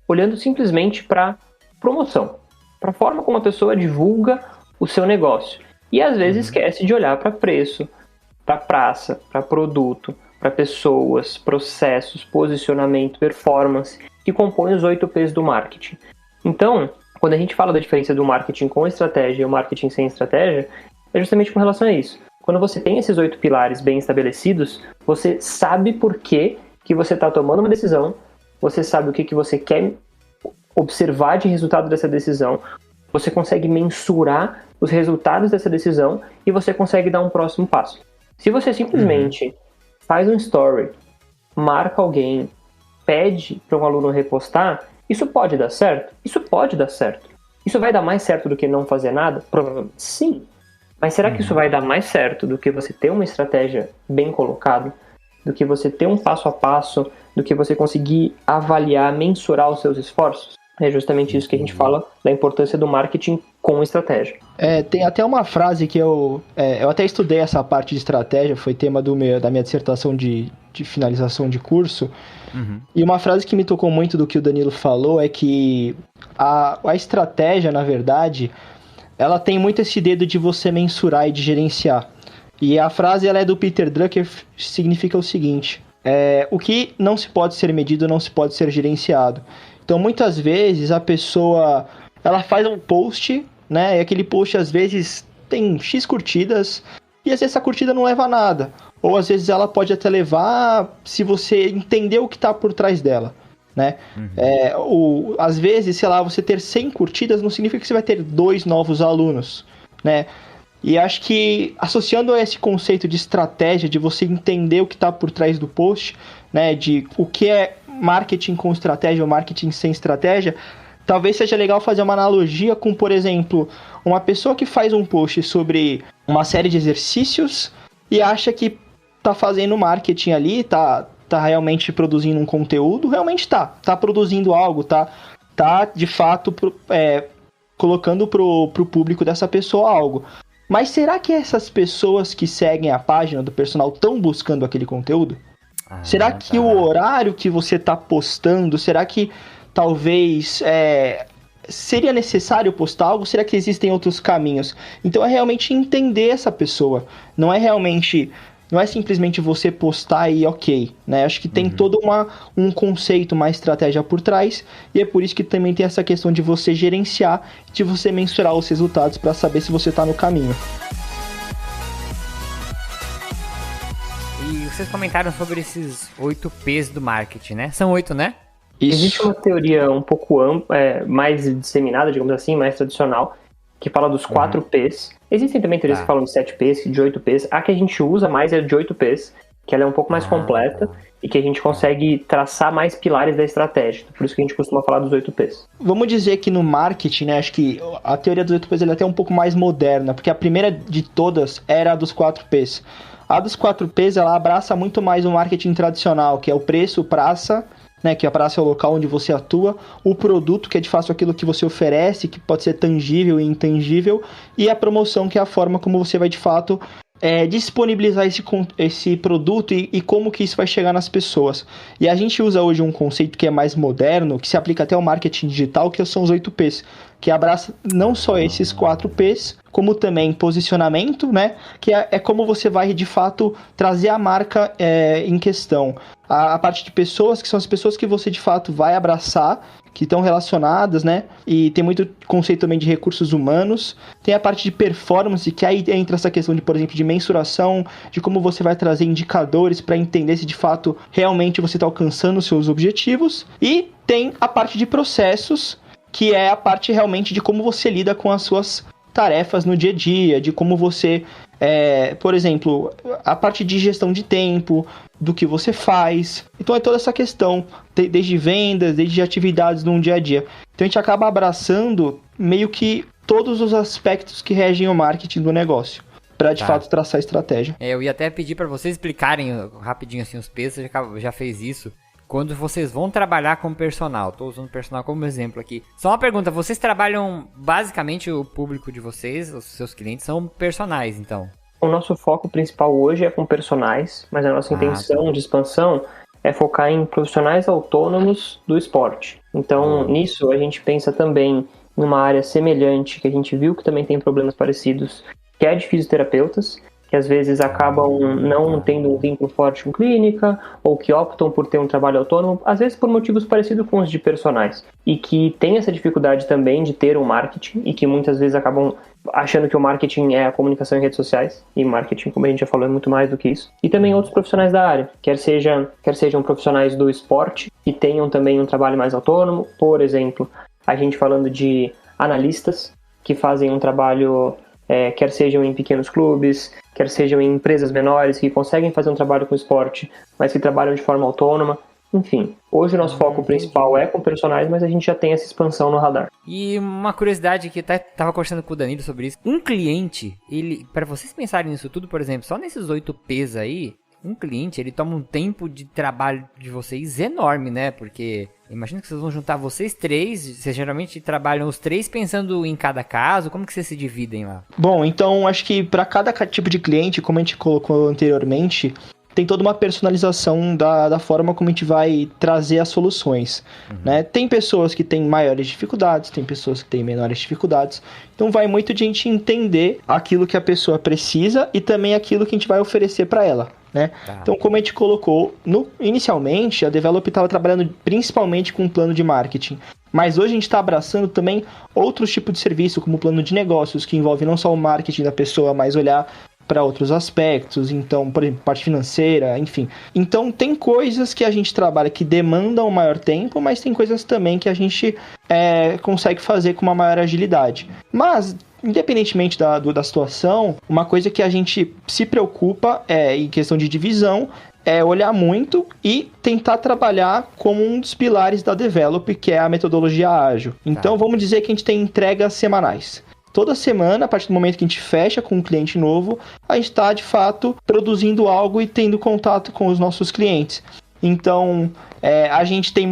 olhando simplesmente para promoção, para a forma como a pessoa divulga o seu negócio. E às vezes esquece de olhar para preço, para praça, para produto, para pessoas, processos, posicionamento, performance, que compõem os 8 P's do marketing. Então, quando a gente fala da diferença do marketing com estratégia e o marketing sem estratégia, é justamente com relação a isso. Quando você tem esses 8 pilares bem estabelecidos, você sabe por que você está tomando uma decisão, você sabe o que você quer observar de resultado dessa decisão, você consegue mensurar os resultados dessa decisão e você consegue dar um próximo passo. Se você simplesmente faz um story, marca alguém, pede para um aluno repostar, isso pode dar certo? Isso pode dar certo. Isso vai dar mais certo do que não fazer nada? Provavelmente sim. Mas será que isso vai dar mais certo do que você ter uma estratégia bem colocada? Do que você ter um passo a passo? Do que você conseguir avaliar, mensurar os seus esforços? É justamente isso que a gente fala da importância do marketing com estratégia. Tem até uma frase que eu até estudei essa parte de estratégia, foi tema da minha dissertação de finalização de curso. E uma frase que me tocou muito do que o Danilo falou é que a estratégia, na verdade, ela tem muito esse dedo de você mensurar e de gerenciar. E a frase ela é do Peter Drucker, significa o seguinte: o que não se pode ser medido não se pode ser gerenciado. Então, muitas vezes, a pessoa, ela faz um post, né? E aquele post, às vezes, tem X curtidas, e às vezes essa curtida não leva a nada. Ou, às vezes, ela pode até levar se você entender o que tá por trás dela, né? Às vezes, sei lá, você ter 100 curtidas não significa que você vai ter 2 novos alunos, né? E acho que, associando a esse conceito de estratégia, de você entender o que está por trás do post, né, de o que é marketing com estratégia ou marketing sem estratégia, talvez seja legal fazer uma analogia com, por exemplo, uma pessoa que faz um post sobre uma série de exercícios e acha que está fazendo marketing ali, tá realmente produzindo um conteúdo, realmente tá produzindo algo, tá de fato colocando pro público dessa pessoa algo. Mas será que essas pessoas que seguem a página do personal estão buscando aquele conteúdo? Será que o horário que você está postando, será que talvez seria necessário postar algo? Será que existem outros caminhos? Então é realmente entender essa pessoa. Não é simplesmente você postar e ok, né? Acho que tem todo um conceito, uma estratégia por trás, e é por isso que também tem essa questão de você gerenciar, de você mensurar os resultados para saber se você está no caminho. E vocês comentaram sobre esses 8 P's do marketing, né? São 8, né? Isso. Existe uma teoria um pouco mais disseminada, digamos assim, mais tradicional, que fala dos 4 P's. Existem também teorias que falam de 7 P's, de 8 P's. A que a gente usa mais é de 8 P's, que ela é um pouco mais completa e que a gente consegue traçar mais pilares da estratégia. Por isso que a gente costuma falar dos 8 P's. Vamos dizer que no marketing, né, acho que a teoria dos 8 P's ela é até um pouco mais moderna, porque a primeira de todas era a dos 4 P's. A dos 4 P's, ela abraça muito mais o marketing tradicional, que é o preço, praça, né, que a praça é o local onde você atua, o produto, que é de fato aquilo que você oferece, que pode ser tangível e intangível, e a promoção, que é a forma como você vai de fato disponibilizar esse produto e como que isso vai chegar nas pessoas. E a gente usa hoje um conceito que é mais moderno, que se aplica até ao marketing digital, que são os 8 P's, que abraça não só esses 4 P's, como também posicionamento, né? Que é como você vai, de fato, trazer a marca em questão. A parte de pessoas, que são as pessoas que você, de fato, vai abraçar, que estão relacionadas, né? E tem muito conceito também de recursos humanos. Tem a parte de performance, que aí entra essa questão de, por exemplo, de mensuração, de como você vai trazer indicadores para entender se, de fato, realmente você está alcançando os seus objetivos. E tem a parte de processos, que é a parte realmente de como você lida com as suas tarefas no dia a dia, de como você, por exemplo, a parte de gestão de tempo, do que você faz. Então é toda essa questão, desde vendas, desde atividades no dia a dia. Então a gente acaba abraçando meio que todos os aspectos que regem o marketing do negócio, para de fato traçar a estratégia. Eu ia até pedir para vocês explicarem rapidinho assim os P's, você já fez isso. Quando vocês vão trabalhar com personal, tô usando personal como exemplo aqui. Só uma pergunta, vocês trabalham, basicamente o público de vocês, os seus clientes são personagens, então? O nosso foco principal hoje é com personagens, mas a nossa intenção de expansão é focar em profissionais autônomos do esporte. Então, nisso a gente pensa também em uma área semelhante, que a gente viu que também tem problemas parecidos, que é de fisioterapeutas, que às vezes acabam não tendo um vínculo forte com clínica, ou que optam por ter um trabalho autônomo, às vezes por motivos parecidos com os de personagens, e que tem essa dificuldade também de ter um marketing, e que muitas vezes acabam achando que o marketing é a comunicação em redes sociais, e marketing, como a gente já falou, é muito mais do que isso. E também outros profissionais da área, quer sejam profissionais do esporte, que tenham também um trabalho mais autônomo, por exemplo, a gente falando de analistas, que fazem um trabalho, quer sejam em pequenos clubes, quer sejam em empresas menores, que conseguem fazer um trabalho com esporte, mas que trabalham de forma autônoma. Enfim, hoje o nosso foco principal é com personagens, mas a gente já tem essa expansão no radar. E uma curiosidade que tava conversando com o Danilo sobre isso. Um cliente, para vocês pensarem nisso tudo, por exemplo, só nesses 8 P's aí, um cliente, ele toma um tempo de trabalho de vocês enorme, né? Porque imagina que vocês vão juntar vocês 3, vocês geralmente trabalham os 3 pensando em cada caso, como que vocês se dividem lá? Bom, então acho que para cada tipo de cliente, como a gente colocou anteriormente, tem toda uma personalização da forma como a gente vai trazer as soluções, né? Tem pessoas que têm maiores dificuldades, tem pessoas que têm menores dificuldades, então vai muito de a gente entender aquilo que a pessoa precisa e também aquilo que a gente vai oferecer para ela, né? Então, como a gente colocou, inicialmente, a Develop estava trabalhando principalmente com um plano de marketing, mas hoje a gente está abraçando também outros tipos de serviço, como o plano de negócios, que envolve não só o marketing da pessoa, mas olhar para outros aspectos, então, por exemplo, parte financeira, enfim. Então, tem coisas que a gente trabalha que demandam um maior tempo, mas tem coisas também que a gente consegue fazer com uma maior agilidade. Mas, independentemente da situação, uma coisa que a gente se preocupa em questão de divisão é olhar muito e tentar trabalhar como um dos pilares da Develop, que é a metodologia ágil. Então, vamos dizer que a gente tem entregas semanais. Toda semana, a partir do momento que a gente fecha com um cliente novo, a gente está, de fato, produzindo algo e tendo contato com os nossos clientes. Então, a gente tem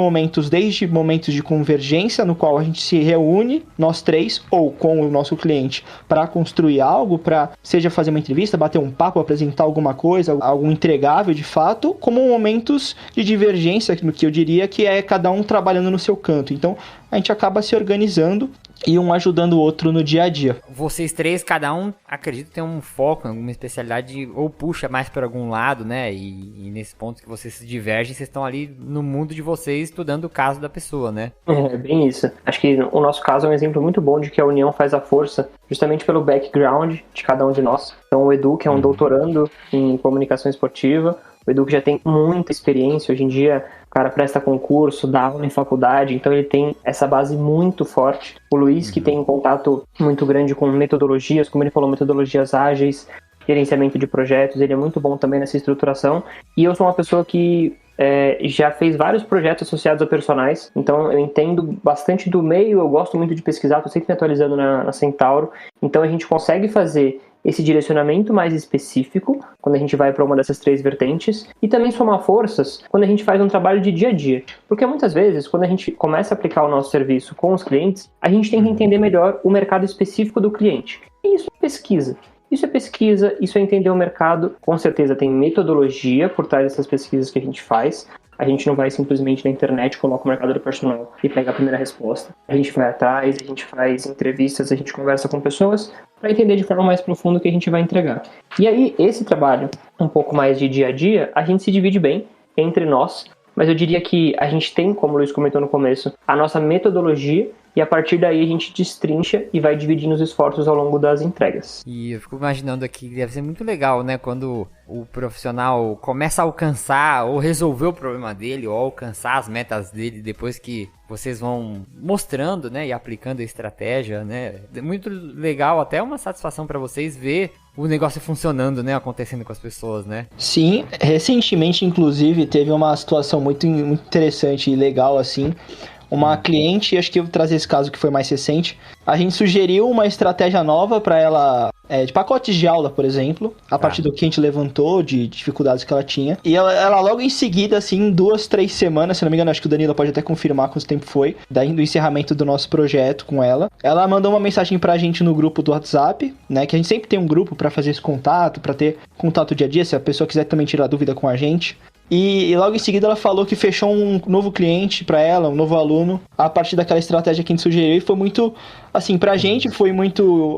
desde momentos de convergência, no qual a gente se reúne, nós três, ou com o nosso cliente, para construir algo, seja fazer uma entrevista, bater um papo, apresentar alguma coisa, algo entregável de fato, como momentos de divergência, no que eu diria que é cada um trabalhando no seu canto. Então, a gente acaba se organizando e um ajudando o outro no dia a dia. Vocês três, cada um, acredito, tem um foco, alguma especialidade, ou puxa mais para algum lado, né? E nesse ponto que vocês se divergem, vocês estão ali no mundo de vocês estudando o caso da pessoa, né? É bem isso. Acho que o nosso caso é um exemplo muito bom de que a união faz a força, justamente pelo background de cada um de nós. Então o Edu, que é um doutorando em comunicação esportiva, o Edu que já tem muita experiência, hoje em dia o cara presta concurso, dá aula em faculdade, então ele tem essa base muito forte. O Luiz, que tem um contato muito grande com metodologias, como ele falou, metodologias ágeis, gerenciamento de projetos, ele é muito bom também nessa estruturação. E eu sou uma pessoa que já fez vários projetos associados a personagens, então eu entendo bastante do meio, eu gosto muito de pesquisar, estou sempre me atualizando na Centauro, então a gente consegue fazer esse direcionamento mais específico quando a gente vai para uma dessas três vertentes e também somar forças quando a gente faz um trabalho de dia a dia. Porque muitas vezes, quando a gente começa a aplicar o nosso serviço com os clientes, a gente tem que entender melhor o mercado específico do cliente. E isso é pesquisa. Isso é entender o mercado. Com certeza tem metodologia por trás dessas pesquisas que a gente faz. A gente não vai simplesmente na internet, coloca o mercado personal e pega a primeira resposta. A gente vai atrás, a gente faz entrevistas, a gente conversa com pessoas para entender de forma mais profunda o que a gente vai entregar. E aí, esse trabalho, um pouco mais de dia a dia, a gente se divide bem entre nós, mas eu diria que a gente tem, como o Luiz comentou no começo, a nossa metodologia e a partir daí a gente destrincha e vai dividindo os esforços ao longo das entregas. E eu fico imaginando aqui que deve ser muito legal, né? Quando o profissional começa a alcançar ou resolver o problema dele ou alcançar as metas dele depois que vocês vão mostrando, né? E aplicando a estratégia, né? É muito legal, até uma satisfação para vocês ver o negócio funcionando, né? Acontecendo com as pessoas, né? Sim, recentemente, inclusive, teve uma situação muito interessante e legal, assim. Uma cliente, acho que eu vou trazer esse caso que foi mais recente, a gente sugeriu uma estratégia nova para ela, de pacotes de aula, por exemplo, a partir do que a gente levantou, de dificuldades que ela tinha. E ela logo em seguida, assim, 2, 3 semanas, se não me engano, acho que o Danilo pode até confirmar quanto tempo foi, daí do encerramento do nosso projeto com ela. Ela mandou uma mensagem pra gente no grupo do WhatsApp, né, que a gente sempre tem um grupo para fazer esse contato, para ter contato dia a dia, se a pessoa quiser também tirar dúvida com a gente. E logo em seguida ela falou que fechou um novo cliente para ela, um novo aluno, a partir daquela estratégia que a gente sugeriu. E foi muito, assim, pra gente foi muito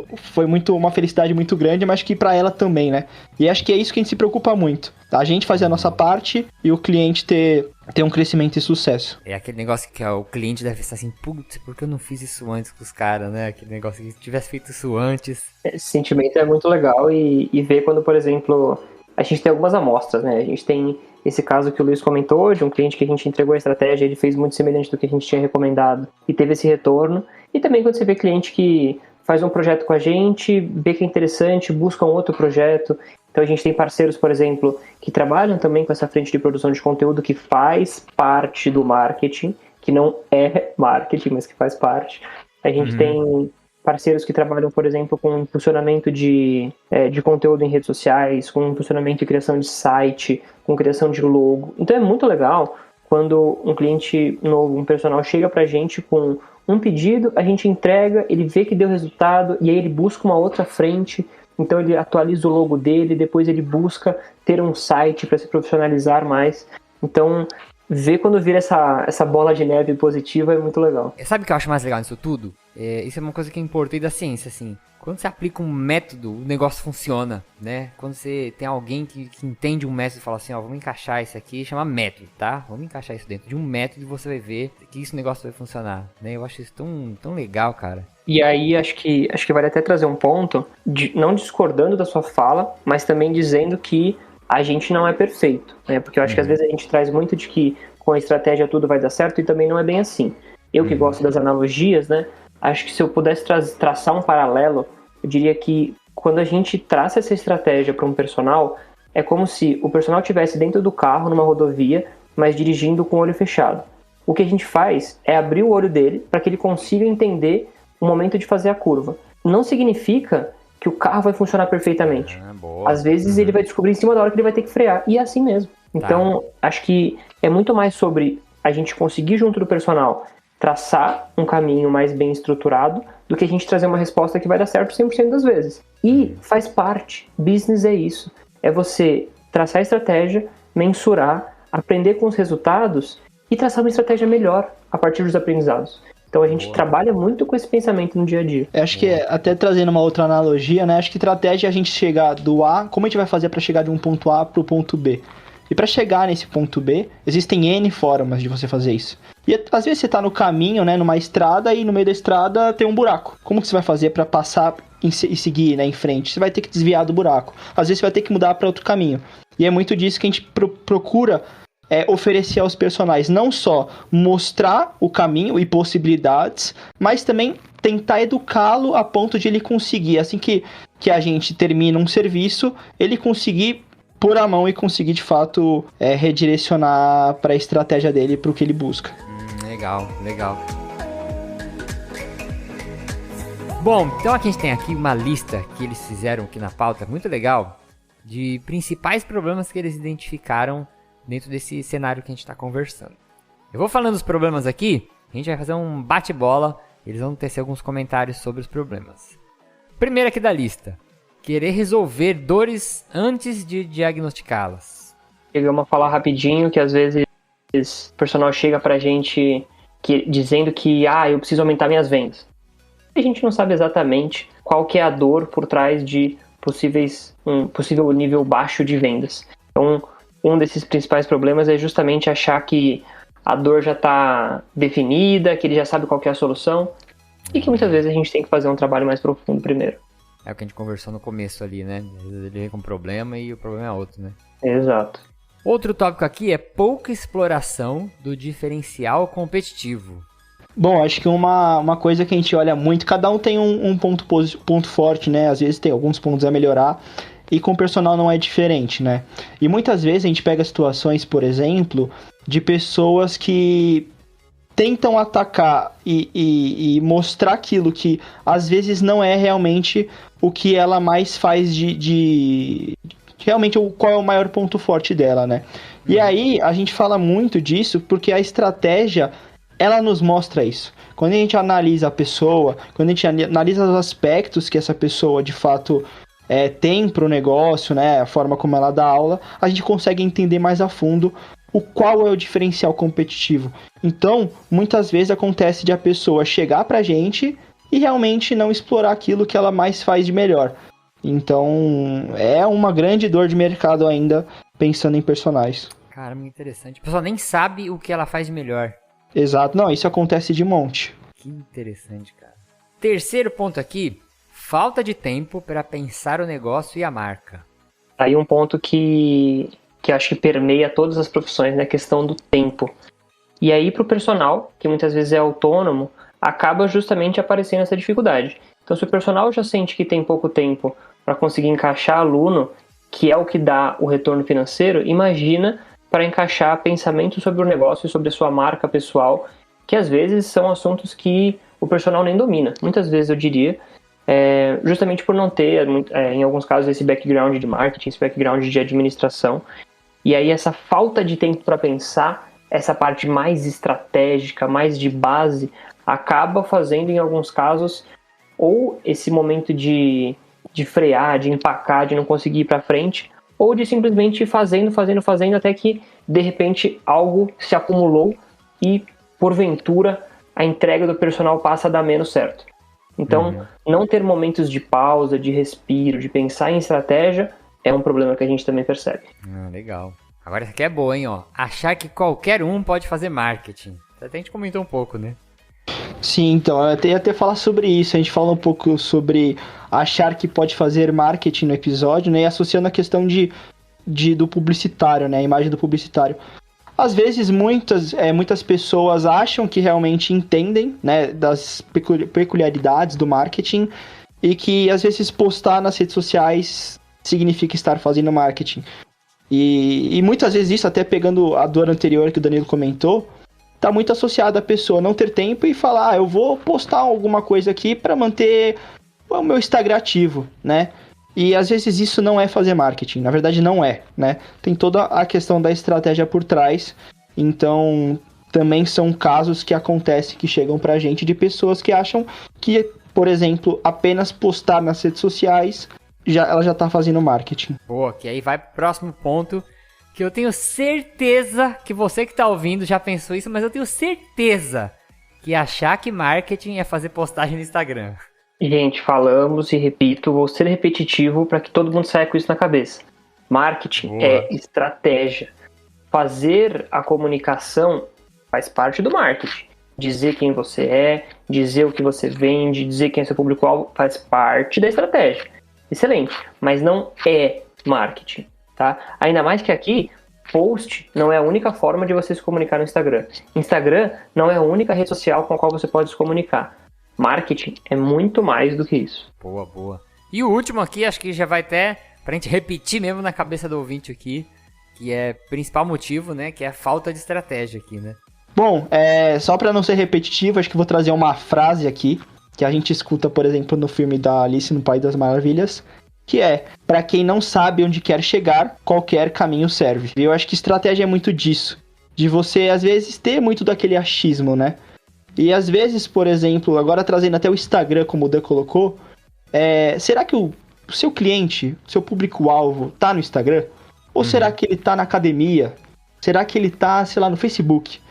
uma felicidade muito grande, mas que pra ela também, né? E acho que é isso que a gente se preocupa muito. A gente fazer a nossa parte e o cliente ter um crescimento e sucesso. É aquele negócio que o cliente deve estar assim, putz, por que eu não fiz isso antes com os caras, né? Aquele negócio que se tivesse feito isso antes. Esse sentimento é muito legal e ver quando, por exemplo, a gente tem algumas amostras, né? A gente tem esse caso que o Luiz comentou, de um cliente que a gente entregou a estratégia, ele fez muito semelhante do que a gente tinha recomendado e teve esse retorno. E também quando você vê cliente que faz um projeto com a gente, vê que é interessante, busca um outro projeto. Então a gente tem parceiros, por exemplo, que trabalham também com essa frente de produção de conteúdo que faz parte do marketing, que não é marketing, mas que faz parte. A gente tem parceiros que trabalham, por exemplo, com impulsionamento de conteúdo em redes sociais, com impulsionamento e criação de site, com criação de logo. Então é muito legal quando um cliente novo, um personal, chega pra gente com um pedido, a gente entrega, ele vê que deu resultado, e aí ele busca uma outra frente então ele atualiza o logo dele, depois ele busca ter um site para se profissionalizar mais. Então, ver quando vira essa bola de neve positiva é muito legal. Sabe o que eu acho mais legal nisso tudo? Isso é uma coisa que eu importei da ciência, assim. Quando você aplica um método, o negócio funciona, né? Quando você tem alguém que entende um método e fala assim, ó, vamos encaixar isso aqui, chama método, tá? Vamos encaixar isso dentro de um método e você vai ver que esse negócio vai funcionar, né? Eu acho isso tão legal, cara. E aí, acho que vale até trazer um ponto, não discordando da sua fala, mas também dizendo que a gente não é perfeito, né? Porque eu acho que às vezes a gente traz muito de que com a estratégia tudo vai dar certo e também não é bem assim. Eu que gosto das analogias, né? Acho que se eu pudesse traçar um paralelo, eu diria que quando a gente traça essa estratégia para um personal, é como se o personal estivesse dentro do carro, numa rodovia, mas dirigindo com o olho fechado. O que a gente faz é abrir o olho dele para que ele consiga entender o momento de fazer a curva. Não significa que o carro vai funcionar perfeitamente. Às vezes ele vai descobrir em cima da hora que ele vai ter que frear, e é assim mesmo. Então, acho que é muito mais sobre a gente conseguir junto do personal traçar um caminho mais bem estruturado do que a gente trazer uma resposta que vai dar certo 100% das vezes. E faz parte. Business é isso. É você traçar a estratégia, mensurar, aprender com os resultados e traçar uma estratégia melhor a partir dos aprendizados. Então a gente trabalha muito com esse pensamento no dia a dia. Eu acho que até trazendo uma outra analogia, né? Acho que estratégia é a gente chegar do A, como a gente vai fazer para chegar de um ponto A para o ponto B? E para chegar nesse ponto B, existem N formas de você fazer isso. E às vezes você tá no caminho, né, numa estrada, e no meio da estrada tem um buraco. Como que você vai fazer para passar e seguir, né, em frente? Você vai ter que desviar do buraco. Às vezes você vai ter que mudar para outro caminho. E é muito disso que a gente procura oferecer aos personagens. Não só mostrar o caminho e possibilidades, mas também tentar educá-lo a ponto de ele conseguir, assim que a gente termina um serviço, ele conseguir pôr a mão e conseguir, de fato, redirecionar para a estratégia dele, para o que ele busca. Legal. Bom, então aqui a gente tem aqui uma lista que eles fizeram aqui na pauta, muito legal, de principais problemas que eles identificaram dentro desse cenário que a gente está conversando. Eu vou falando os problemas aqui, a gente vai fazer um bate-bola, eles vão tecer alguns comentários sobre os problemas. Primeiro aqui da lista. Querer resolver dores antes de diagnosticá-las. Chegamos a falar rapidinho que às vezes o personal chega pra gente dizendo que eu preciso aumentar minhas vendas. A gente não sabe exatamente qual que é a dor por trás de um possível nível baixo de vendas. Então, um desses principais problemas é justamente achar que a dor já está definida, que ele já sabe qual que é a solução, e que muitas vezes a gente tem que fazer um trabalho mais profundo primeiro. É o que a gente conversou no começo ali, né? Às vezes ele vem com um problema e o problema é outro, né? Exato. Outro tópico aqui é pouca exploração do diferencial competitivo. Bom, acho que uma coisa que a gente olha muito, cada um tem um ponto forte, né? Às vezes tem alguns pontos a melhorar, e com o personal não é diferente, né? E muitas vezes a gente pega situações, por exemplo, de pessoas que tentam atacar e mostrar aquilo que às vezes não é realmente o que ela mais faz realmente qual é o maior ponto forte dela, né? E aí a gente fala muito disso porque a estratégia, ela nos mostra isso. Quando a gente analisa a pessoa, quando a gente analisa os aspectos que essa pessoa de fato tem pro negócio, né? A forma como ela dá aula, a gente consegue entender mais a fundo qual é o diferencial competitivo. Então, muitas vezes acontece de a pessoa chegar pra gente e realmente não explorar aquilo que ela mais faz de melhor. Então, é uma grande dor de mercado ainda, pensando em personagens. Caramba, interessante. A pessoa nem sabe o que ela faz de melhor. Exato. Não, isso acontece de monte. Que interessante, cara. Terceiro ponto aqui, falta de tempo para pensar o negócio e a marca. Aí um ponto que acho que permeia todas as profissões, né? A questão do tempo. E aí pro personal, que muitas vezes é autônomo, acaba justamente aparecendo essa dificuldade. Então se o personal já sente que tem pouco tempo para conseguir encaixar aluno, que é o que dá o retorno financeiro, imagina para encaixar pensamento sobre o negócio e sobre a sua marca pessoal, que às vezes são assuntos que o personal nem domina. Muitas vezes eu diria, justamente por não ter, em alguns casos, esse background de marketing, esse background de administração. E aí essa falta de tempo para pensar, essa parte mais estratégica, mais de base, acaba fazendo em alguns casos ou esse momento de de frear, de empacar, de não conseguir ir para frente, ou de simplesmente ir fazendo até que de repente algo se acumulou e porventura a entrega do personal passa a dar menos certo. Então, não ter momentos de pausa, de respiro, de pensar em estratégia é um problema que a gente também percebe. Legal. Agora essa aqui é boa, hein, ó. Achar que qualquer um pode fazer marketing. Até a gente comentou um pouco, né? Sim, então, eu ia até falar sobre isso. A gente fala um pouco sobre achar que pode fazer marketing no episódio, né? E associando a questão do publicitário, né? A imagem do publicitário. Às vezes, muitas pessoas acham que realmente entendem, né, das peculiaridades do marketing e que, às vezes, postar nas redes sociais significa estar fazendo marketing. E muitas vezes isso, até pegando a do ano anterior que o Danilo comentou, tá muito associado a pessoa não ter tempo e falar, eu vou postar alguma coisa aqui para manter o meu Instagram ativo, né? E às vezes isso não é fazer marketing, na verdade não é, né? Tem toda a questão da estratégia por trás, então também são casos que acontecem, que chegam pra gente de pessoas que acham que, por exemplo, apenas postar nas redes sociais, ela já tá fazendo marketing. Boa, que aí vai pro próximo ponto, que eu tenho certeza que você que tá ouvindo já pensou isso, mas eu tenho certeza que achar que marketing é fazer postagem no Instagram. Gente, falamos e repito, vou ser repetitivo para que todo mundo saia com isso na cabeça. Marketing é estratégia. Fazer a comunicação faz parte do marketing. Dizer quem você é, dizer o que você vende, dizer quem é seu público-alvo, faz parte da estratégia. Excelente, mas não é marketing, tá? Ainda mais que aqui, post não é a única forma de você se comunicar no Instagram. Instagram não é a única rede social com a qual você pode se comunicar. Marketing é muito mais do que isso. Boa, boa. E o último aqui, acho que já vai até pra gente repetir mesmo na cabeça do ouvinte aqui, que é principal motivo, né, que é a falta de estratégia aqui, né? Bom, só pra não ser repetitivo, acho que vou trazer uma frase aqui, que a gente escuta, por exemplo, no filme da Alice no País das Maravilhas, que é, pra quem não sabe onde quer chegar, qualquer caminho serve. E eu acho que estratégia é muito disso, de você, às vezes, ter muito daquele achismo, né? E às vezes, por exemplo, agora trazendo até o Instagram, como o Dan colocou, será que o seu cliente, seu público-alvo, tá no Instagram? Ou será que ele tá na academia? Será que ele tá, sei lá, no Facebook?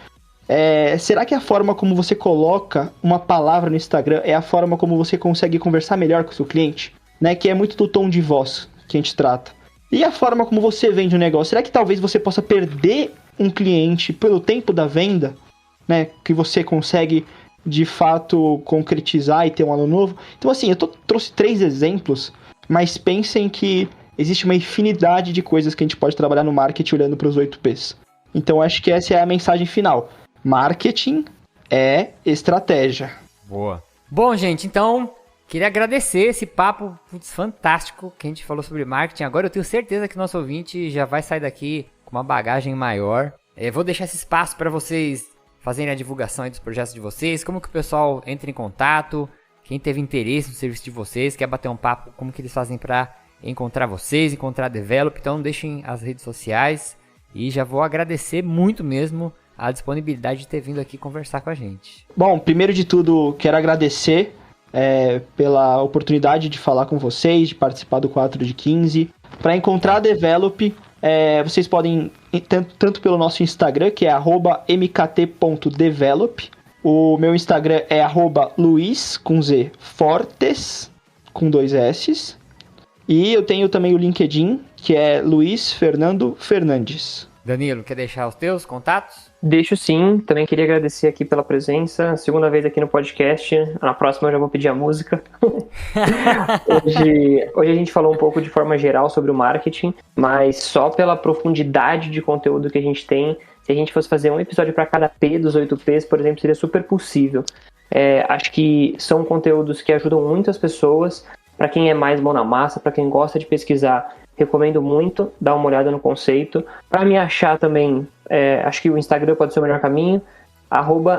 Será que a forma como você coloca uma palavra no Instagram é a forma como você consegue conversar melhor com o seu cliente? Né? Que é muito do tom de voz que a gente trata. E a forma como você vende o negócio? Será que talvez você possa perder um cliente pelo tempo da venda? Né, que você consegue, de fato, concretizar e ter um aluno novo. Então, assim, eu trouxe 3 exemplos, mas pensem que existe uma infinidade de coisas que a gente pode trabalhar no marketing olhando para os 8 Ps. Então, acho que essa é a mensagem final. Marketing é estratégia. Boa. Bom, gente, então, queria agradecer esse papo fantástico que a gente falou sobre marketing. Agora eu tenho certeza que o nosso ouvinte já vai sair daqui com uma bagagem maior. Vou deixar esse espaço para vocês fazerem a divulgação aí dos projetos de vocês, como que o pessoal entra em contato, quem teve interesse no serviço de vocês, quer bater um papo, como que eles fazem para encontrar vocês, encontrar a Develop. Então deixem as redes sociais e já vou agradecer muito mesmo a disponibilidade de ter vindo aqui conversar com a gente. Bom, primeiro de tudo, quero agradecer pela oportunidade de falar com vocês, de participar do 4 de 15. Para encontrar a Develop, vocês podem, tanto pelo nosso Instagram, que é @mkt.develop. O meu Instagram é @luiz, com Z, Fortes, com 2 S. E eu tenho também o LinkedIn, que é Luiz Fernando Fernandes. Danilo, quer deixar os teus contatos? Deixo sim, também queria agradecer aqui pela presença, segunda vez aqui no podcast, na próxima eu já vou pedir a música. Hoje a gente falou um pouco de forma geral sobre o marketing, mas só pela profundidade de conteúdo que a gente tem, se a gente fosse fazer um episódio para cada P dos 8 Ps, por exemplo, seria super possível. Acho que são conteúdos que ajudam muito as pessoas, para quem é mais mão na massa, para quem gosta de pesquisar, recomendo muito dar uma olhada no conceito. Para me achar também, acho que o Instagram pode ser o melhor caminho,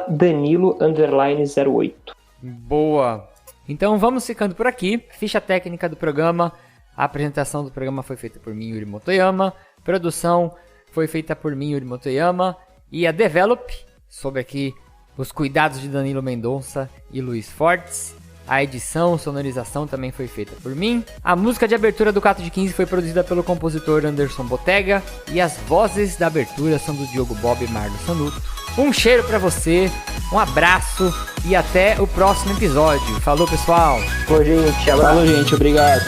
@Danilo_08. Boa! Então vamos ficando por aqui. Ficha técnica do programa. A apresentação do programa foi feita por mim, Yuri Motoyama. Produção foi feita por mim, Yuri Motoyama. E a Develop, sob aqui os cuidados de Danilo Mendonça e Luiz Fortes. A edição, sonorização também foi feita por mim. A música de abertura do 4 de 15 foi produzida pelo compositor Anderson Botega. E as vozes da abertura são do Diogo Bob e Marlon Sanuto. Um cheiro pra você, um abraço e até o próximo episódio. Falou, pessoal! Falou, gente. Abraço. Falou, gente. Obrigado.